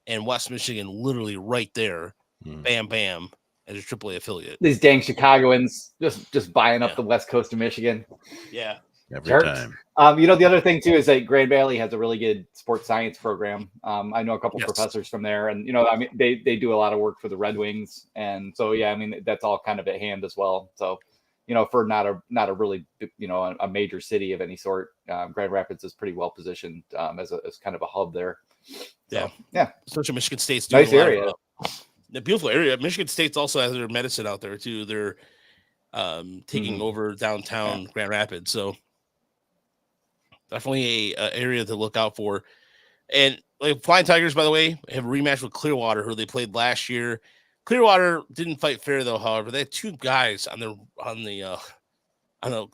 and West Michigan, literally right there, bam, bam, as a AAA affiliate. These dang Chicagoans just buying up the West Coast of Michigan. Yeah. Every time. The other thing too is that Grand Valley has a really good sports science program. I know a couple professors from there, and they do a lot of work for the Red Wings, and so that's all kind of at hand as well. So for not a really a major city of any sort, Grand Rapids is pretty well positioned as kind of a hub there. So, especially Michigan State's nice area. The beautiful area. Michigan State's also has their medicine out there too. They're taking over downtown Grand Rapids, so definitely a area to look out for. And Flying Tigers, by the way, have a rematch with Clearwater, who they played last year. Clearwater didn't fight fair though. However, they had 2 guys on the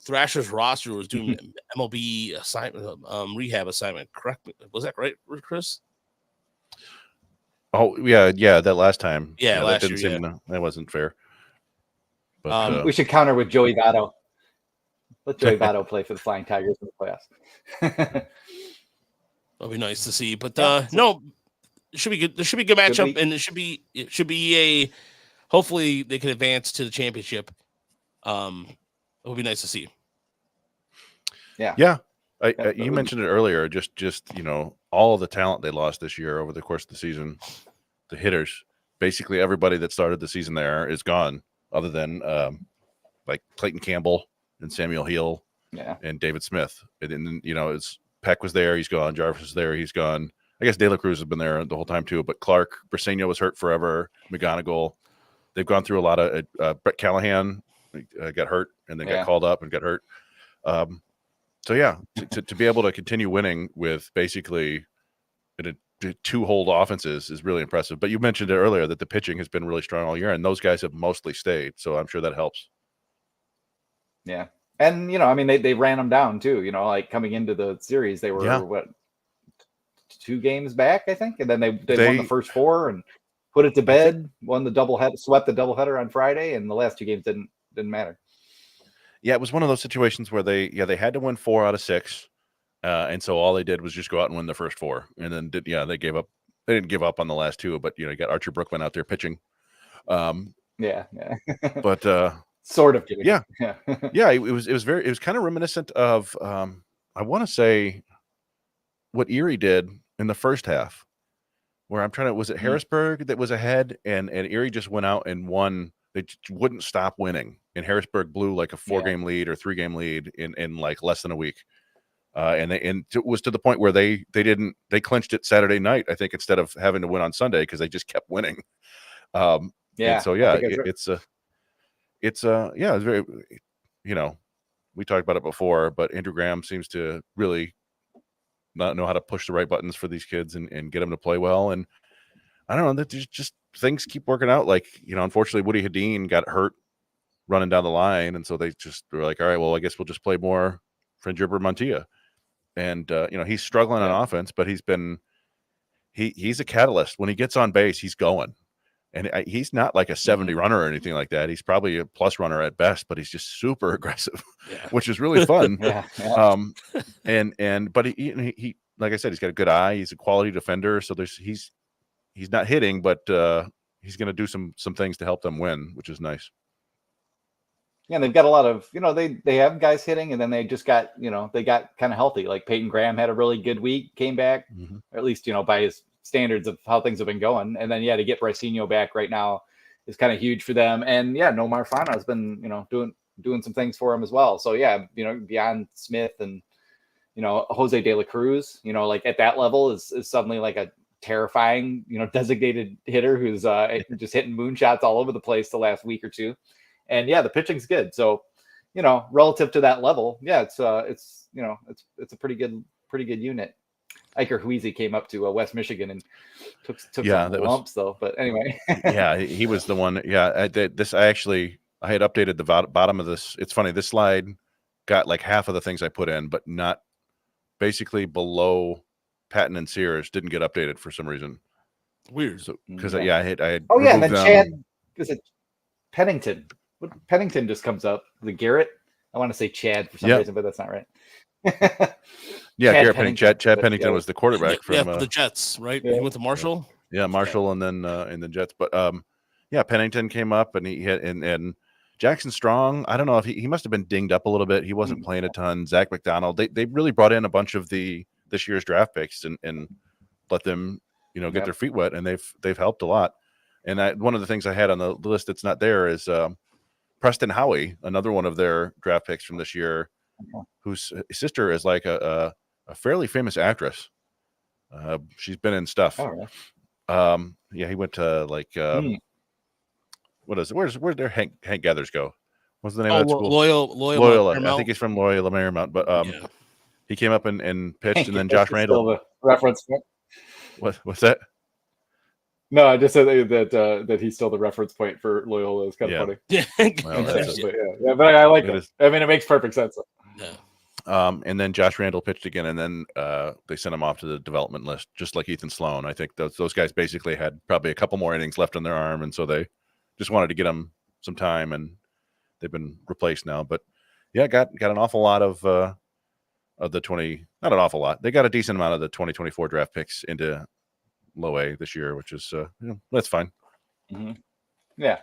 Thrashers roster who was doing MLB assignment, rehab assignment. Correct? Was that right, Chris? Oh yeah, that last time. Yeah, last year. That wasn't fair. But we should counter with Joey Gatto. Let Joey Votto play for the Flying Tigers in the playoffs. That'll be nice to see. But no, it should be good. There should be a good matchup, and it should be a. Hopefully, they can advance to the championship. It'll be nice to see. Yeah. You mentioned it earlier. Just all of the talent they lost this year over the course of the season. The hitters, basically everybody that started the season there is gone, other than like Clayton Campbell and Samuel Heel, and David Smith. And it's Peck was there, he's gone. Jarvis was there, he's gone. I guess De La Cruz has been there the whole time too. But Clark, Briseño was hurt forever. McGonigal, they've gone through a lot of. Brett Callahan got hurt and then got called up and got hurt. So yeah, to be able to continue winning with basically two hold offenses is really impressive. But you mentioned it earlier that the pitching has been really strong all year, and those guys have mostly stayed. So I'm sure that helps. Yeah. And, they ran them down too, like coming into the series, they were 2 games back, I think. And then they won the first 4 and put it to bed, won the doubleheader, swept the doubleheader on Friday. And the last 2 games didn't matter. Yeah. It was one of those situations where they had to win 4 out of 6. And so all they did was just go out and win the first 4. And then they gave up. They didn't give up on the last 2, but you got Archer Brookman out there pitching. But sort of giving. Yeah. It was kind of reminiscent of I want to say what Erie did in the first half, where was it Harrisburg that was ahead and Erie just went out and won. They just wouldn't stop winning, and Harrisburg blew like a 4-game lead or 3-game lead in like less than a week. And it was to the point where they clinched it Saturday night, I think, instead of having to win on Sunday, because they just kept winning. It's very, we talked about it before, but Andrew Graham seems to really not know how to push the right buttons for these kids and get them to play well. And I don't know, that just things keep working out. Like, unfortunately, Woody Hedin got hurt running down the line. And so they just were like, all right, well, I guess we'll just play more Friendjibber Montilla. And, he's struggling on offense, but he's a catalyst. When he gets on base, he's going. And he's not like a 70 runner or anything like that. He's probably a plus runner at best, but he's just super aggressive, which is really fun. But he, like I said, he's got a good eye. He's a quality defender. So he's not hitting, but he's going to do some things to help them win, which is nice. Yeah, and they've got a lot of, they have guys hitting, and then they just got, they got kind of healthy. Like Peyton Graham had a really good week, came back, or at least, by his standards of how things have been going. And then, to get Briseño back right now is kind of huge for them. And Nomar Fana has been, doing some things for him as well. So beyond Smith and, Jose De La Cruz, like at that level is suddenly like a terrifying, designated hitter who's just hitting moonshots all over the place the last week or 2. And the pitching's good. So, relative to that level, it's a pretty good unit. Iker Huizi came up to West Michigan and took some lumps though. But anyway, he was the one. I had updated the bottom of this. It's funny. This slide got like half of the things I put in, but not basically below Patton and Sears didn't get updated for some reason. Weird. So because I had. And then Chad, is it Pennington? Pennington just comes up. The Garrett. I want to say Chad for some reason, but that's not right. Garrett Pennington. Chad Pennington was the quarterback from the Jets, right? He went to Marshall. Marshall, and then Jets. But Pennington came up, and he hit, and Jackson Strong. I don't know if he must have been dinged up a little bit. He wasn't playing a ton. Zach McDonald. They really brought in a bunch of this year's draft picks and let them get their feet wet, and they've helped a lot. And one of the things I had on the list that's not there is Preston Howie, another one of their draft picks from this year, whose sister is like a fairly famous actress. She's been in stuff. He went to like what is it? Where's their Hank Gathers go? What's the name of that school? Loyola. I think he's from Loyola Marymount, but he came up and pitched, and then Josh Randall. The reference point. What's that? No, I just said that he's still the reference point for Loyola. It's kind of funny. But I like it. I mean, it makes perfect sense. And then Josh Randall pitched again, and then they sent him off to the development list, just like Ethan Sloan. I think those guys basically had probably a couple more innings left on their arm, and so they just wanted to get them some time, and they've been replaced now. But Yeah, got an awful lot of the not an awful lot. They got a decent amount of the 2024 draft picks into low A this year, which is that's fine. Mm-hmm. Yeah.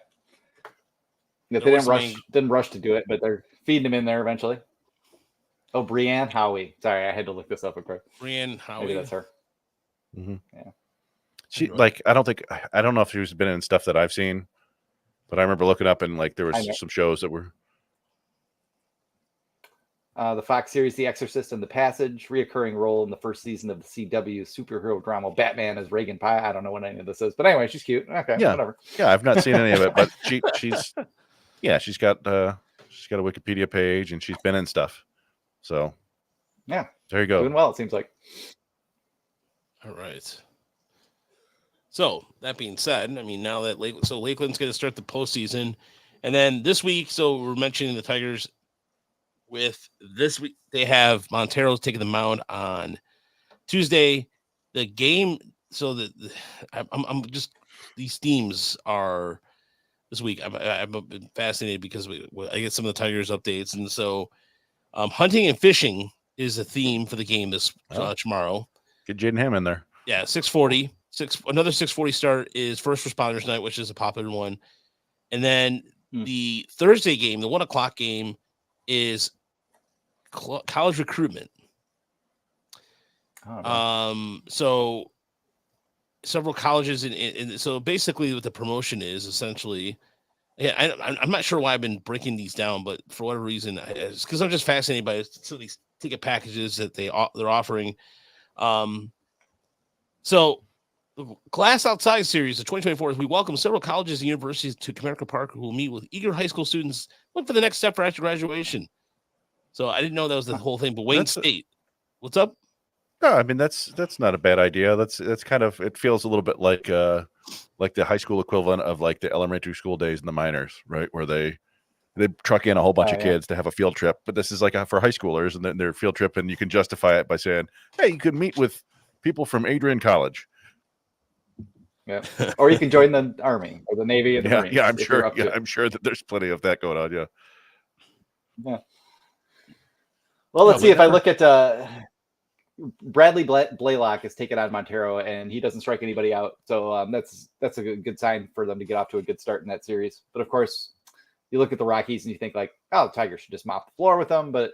They didn't rush to do it, but they're feeding him in there eventually. Oh, Brianne Howie. Sorry, I had to look this up. Brianne Howie. Maybe that's her. Mm-hmm. Yeah. She I don't know if she's been in stuff that I've seen, but I remember looking up and like there was some shows that were. The Fox series The Exorcist and The Passage, reoccurring role in the first season of the CW superhero drama Batman as Reagan Pye. I don't know what any of this is, but anyway, she's cute. Okay, whatever. Yeah, I've not seen any of it, but she's got a Wikipedia page and she's been in stuff. So yeah, there you go. Doing well, it seems like. All right. So that being said, I mean, now that Lakeland's going to start the postseason, and then this week, so we're mentioning the Tigers. With this week, they have Montero's taking the mound on Tuesday. The game, so I'm just these themes are this week. I've been fascinated because I get some of the Tigers updates, and so hunting and fishing is a theme for the game this tomorrow. Get Jaden Ham in there. Yeah, 6:40. Another 6:40 start is First Responders Night, which is a popular one, and then the Thursday game, the 1:00 game, is college recruitment. So several colleges in so basically what the promotion is essentially, I'm not sure why I've been breaking these down, but for whatever reason, it's because I'm just fascinated by some of these ticket packages that they're offering. So the Glass Outside series of 2024 is we welcome several colleges and universities to Comerica Park who will meet with eager high school students look for the next step for after graduation. So I didn't know that was the whole thing, but Wayne State, what's up? No, I mean that's not a bad idea. That's kind of, it feels a little bit like the high school equivalent of like the elementary school days in the minors, right? Where they truck in a whole bunch of kids to have a field trip, but this is like for high schoolers, and then their field trip, and you can justify it by saying, "Hey, you could meet with people from Adrian College." Yeah, or you can join the Army or the Navy and the Marines. Yeah, I'm sure. Yeah, I'm sure that there's plenty of that going on. Yeah. Yeah. Well, let's see if I look at Bradley Blaylock is taking on Montero, and he doesn't strike anybody out. So that's a good sign for them to get off to a good start in that series. But of course, you look at the Rockies and you think like, oh, the Tigers should just mop the floor with them. But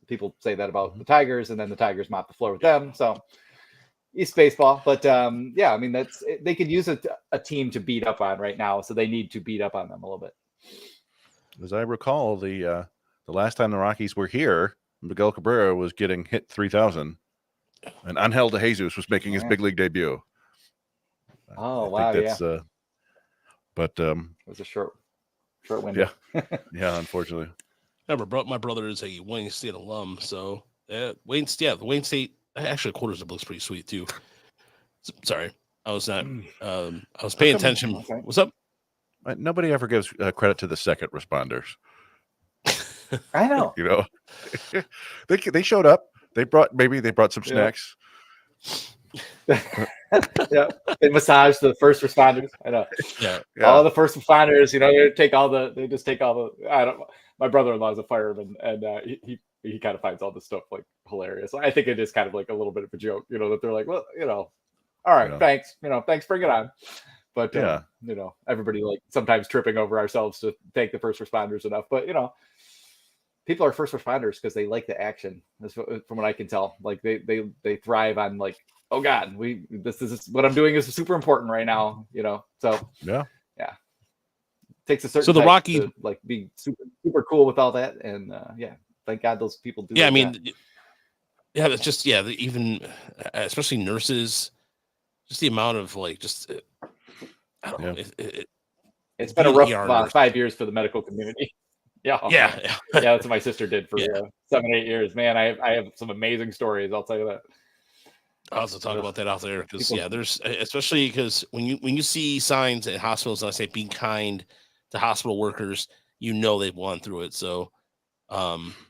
people say that about the Tigers, and then the Tigers mop the floor with them. So East baseball. But yeah, I mean, they could use a team to beat up on right now. So they need to beat up on them a little bit. As I recall, the last time the Rockies were here, Miguel Cabrera was getting hit 3,000, and Angel de Jesus was making his big league debut. Oh, wow. That's, but it was a short window. Yeah, unfortunately. My brother is a Wayne State alum, so Wayne State actually quarters looks pretty sweet too. Sorry, I was not. I was paying attention. Okay. What's up? Nobody ever gives credit to the second responders. I know. You know, they showed up. They brought some snacks. Yeah, they massaged the first responders. I know. Yeah. All the first responders. You know, they just take all the. I don't. My brother-in-law is a fireman, and he kind of finds all this stuff like hilarious. I think it is kind of like a little bit of a joke. You know, that they're like, well, you know, all right, thanks. You know, thanks, bring it on. But you know, everybody like sometimes tripping over ourselves to thank the first responders enough. But you know. People are first responders because they like the action. That's from what I can tell. Like they thrive on like, oh God, this is what I'm doing is super important right now. You know, so yeah. It takes a certain. So the Rockies to, like be super cool with all that, and thank God those people do. Yeah, I mean, it's just even especially nurses, just the amount of like just I don't know. It's been a rough 5 years for the medical community. Yeah, that's what my sister did for 7-8 years. Man, I have some amazing stories. I'll tell you that. I'll also talk about that out there because there's especially because when you see signs at hospitals and I say be kind to hospital workers, you know they've gone through it. So, it's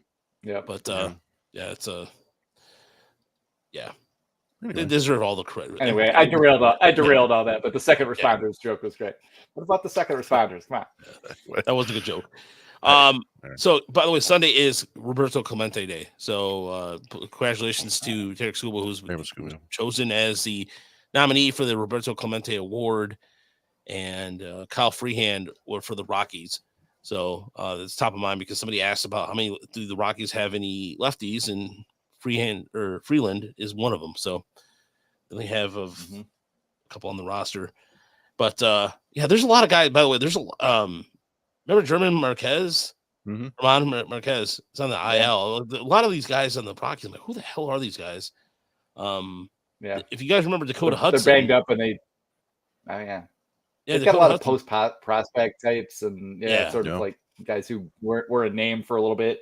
they deserve all the credit. Anyway, I derailed all that, but the second responders joke was great. What about the second responders? Come on, that was a good joke. So, by the way, Sunday is Roberto Clemente Day. So, congratulations to Tarek Scuba, who's chosen as the nominee for the Roberto Clemente Award, and Kyle Freehand for the Rockies. So, it's top of mind because somebody asked about how many do the Rockies have any lefties, and Freeland is one of them. So, they have a couple on the roster. But there's a lot of guys. By the way, there's remember German Marquez? Ramon Marquez is on the IL. A lot of these guys on the Rockies, I'm like, who the hell are these guys? If you guys remember Dakota Hudson, they're banged up and they've got a lot of post prospect types and sort of like guys who were a name for a little bit.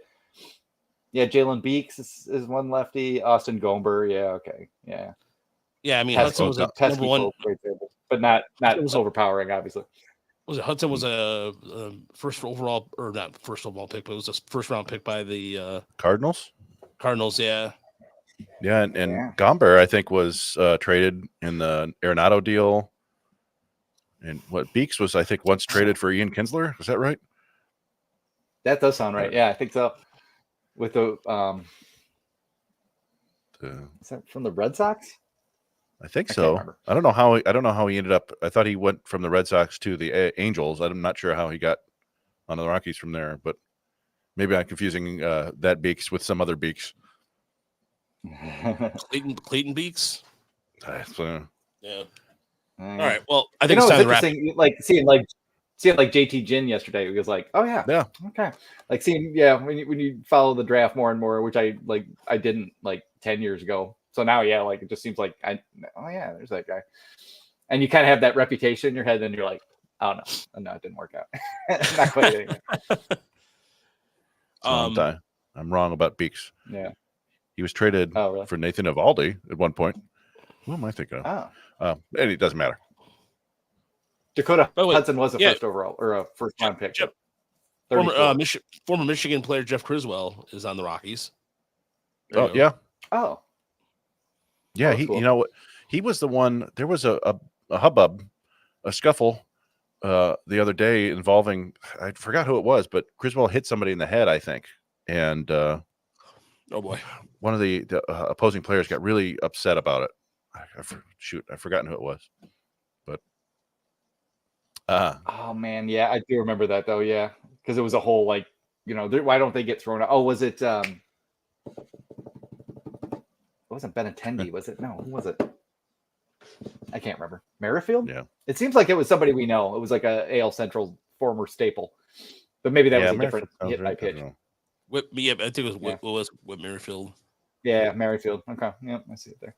Yeah, Jalen Beeks is one lefty. Austin Gomber, I mean, Hudson was a number one, but not overpowering, obviously. Was it Hudson was a first overall, or not first overall pick, but it was a first round pick by the Cardinals. Yeah. Yeah, and Gomber, I think, was traded in the Arenado deal. And what Beeks was, I think, once traded for Ian Kinsler. Is that right? That does sound right. Yeah, I think so. With the is that from the Red Sox? I think so. I don't know how he ended up. I thought he went from the Red Sox to the Angels. I'm not sure how he got on the Rockies from there, but maybe I'm confusing that Beeks with some other Beeks. Clayton Beeks. Yeah. All right. Well, I think it's time to wrap. Like seeing JT Ginn yesterday. It was like, oh yeah, okay. Like seeing when you follow the draft more and more, which I didn't like 10 years ago. So now, like it just seems like there's that guy, and you kind of have that reputation in your head, and you're like, oh no, it didn't work out. Not quite anyway. I'm wrong about Beeks. Yeah, he was traded for Nathan Eovaldi at one point. Who am I thinking of? And it doesn't matter. Dakota Hudson was a first overall or a first round pick. Former Michigan player Jeff Criswell is on the Rockies. Yeah. Oh. Yeah, cool. He was the one. There was a hubbub, a scuffle the other day involving, I forgot who it was, but Criswell hit somebody in the head, I think. And oh boy, one of the opposing players got really upset about it. I've forgotten who it was. But oh man, yeah, I do remember that though. Yeah, because it was a whole why don't they get thrown out? Oh, was it? It wasn't Benintendi, was it? No, who was it? I can't remember. Merrifield? Yeah. It seems like it was somebody we know. It was like a AL Central former staple, but maybe that was a different hit by pitch. I think it was Whit Merrifield. Yeah, Merrifield. Okay, yeah, I see it there.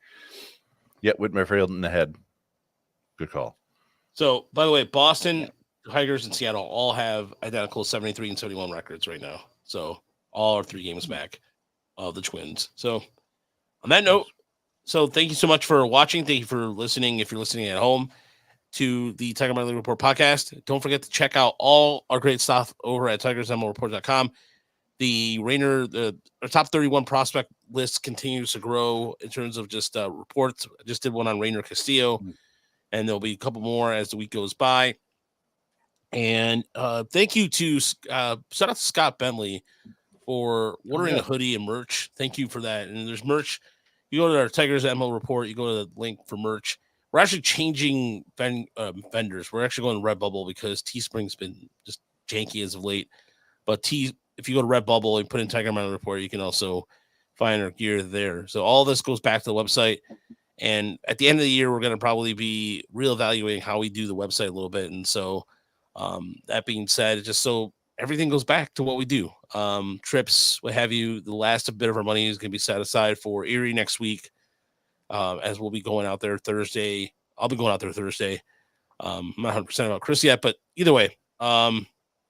Yeah, Whit Merrifield in the head. Good call. So, by the way, Boston, Tigers, and Seattle all have identical 73 and 71 records right now. So, all are 3 games back of the Twins. So, on that note, thank you so much for watching. Thank you for listening. If you're listening at home to the Tiger Minor League Report podcast, don't forget to check out all our great stuff over at TigersMLReport.com. The our top 31 prospect list continues to grow in terms of just reports. I just did one on Rainer Castillo, and there'll be a couple more as the week goes by. And thank you to shout out to Scott Bentley for ordering a hoodie and merch. Thank you for that. And there's merch. You go to our Tigers ML report, you go to the link for merch. We're actually changing vendors. We're actually going to Redbubble because Teespring's been just janky as of late. But if you go to Redbubble and put in Tiger ML report, you can also find our gear there. So all this goes back to the website. And at the end of the year, we're going to probably be reevaluating how we do the website a little bit. And so that being said, just so everything goes back to what we do. Trips, what have you. The last bit of our money is going to be set aside for Erie next week, as we'll be going out there Thursday. I'll be going out there Thursday. I'm not 100% about Chris yet, but either way,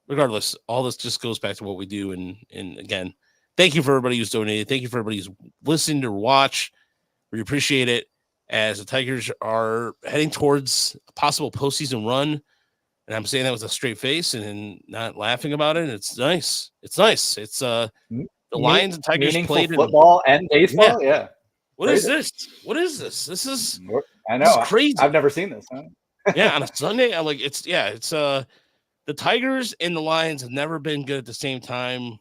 regardless, all this just goes back to what we do. And again, thank you for everybody who's donated. Thank you for everybody who's listened or watched. We appreciate it as the Tigers are heading towards a possible postseason run. And I'm saying that with a straight face and not laughing about it. It's nice. It's nice. It's the Lions and Tigers played football and baseball. Yeah. What is this? What is this? This is I know. Crazy. I've never seen this. Huh? Yeah, on a Sunday, I'm like, it's the Tigers and the Lions have never been good at the same time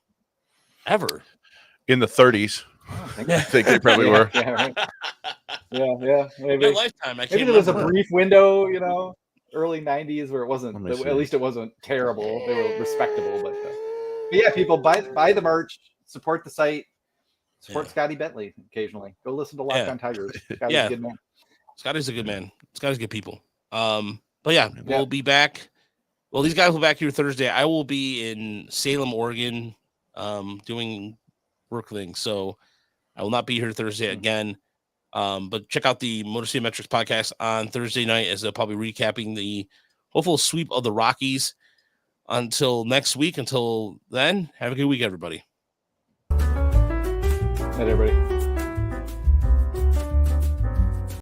ever. In the 30s. I think they probably were. Yeah, right. Yeah. Maybe. My lifetime. Maybe there was a brief window, early 90s where it wasn't. At least it wasn't terrible. They were respectable, but yeah, people buy the merch, support the site, support Scotty Bentley occasionally. Go listen to Locked On Tigers. Scotty's a good man. Scotty's a good man. Scotty's good people. But yeah, we'll be back. Well, these guys will be back here Thursday. I will be in Salem, Oregon, doing work things. So I will not be here Thursday again. But check out the Motor City Metrics podcast on Thursday night as they'll probably recapping the hopeful sweep of the Rockies. Until next week. Until then, have a good week, everybody. Night, everybody.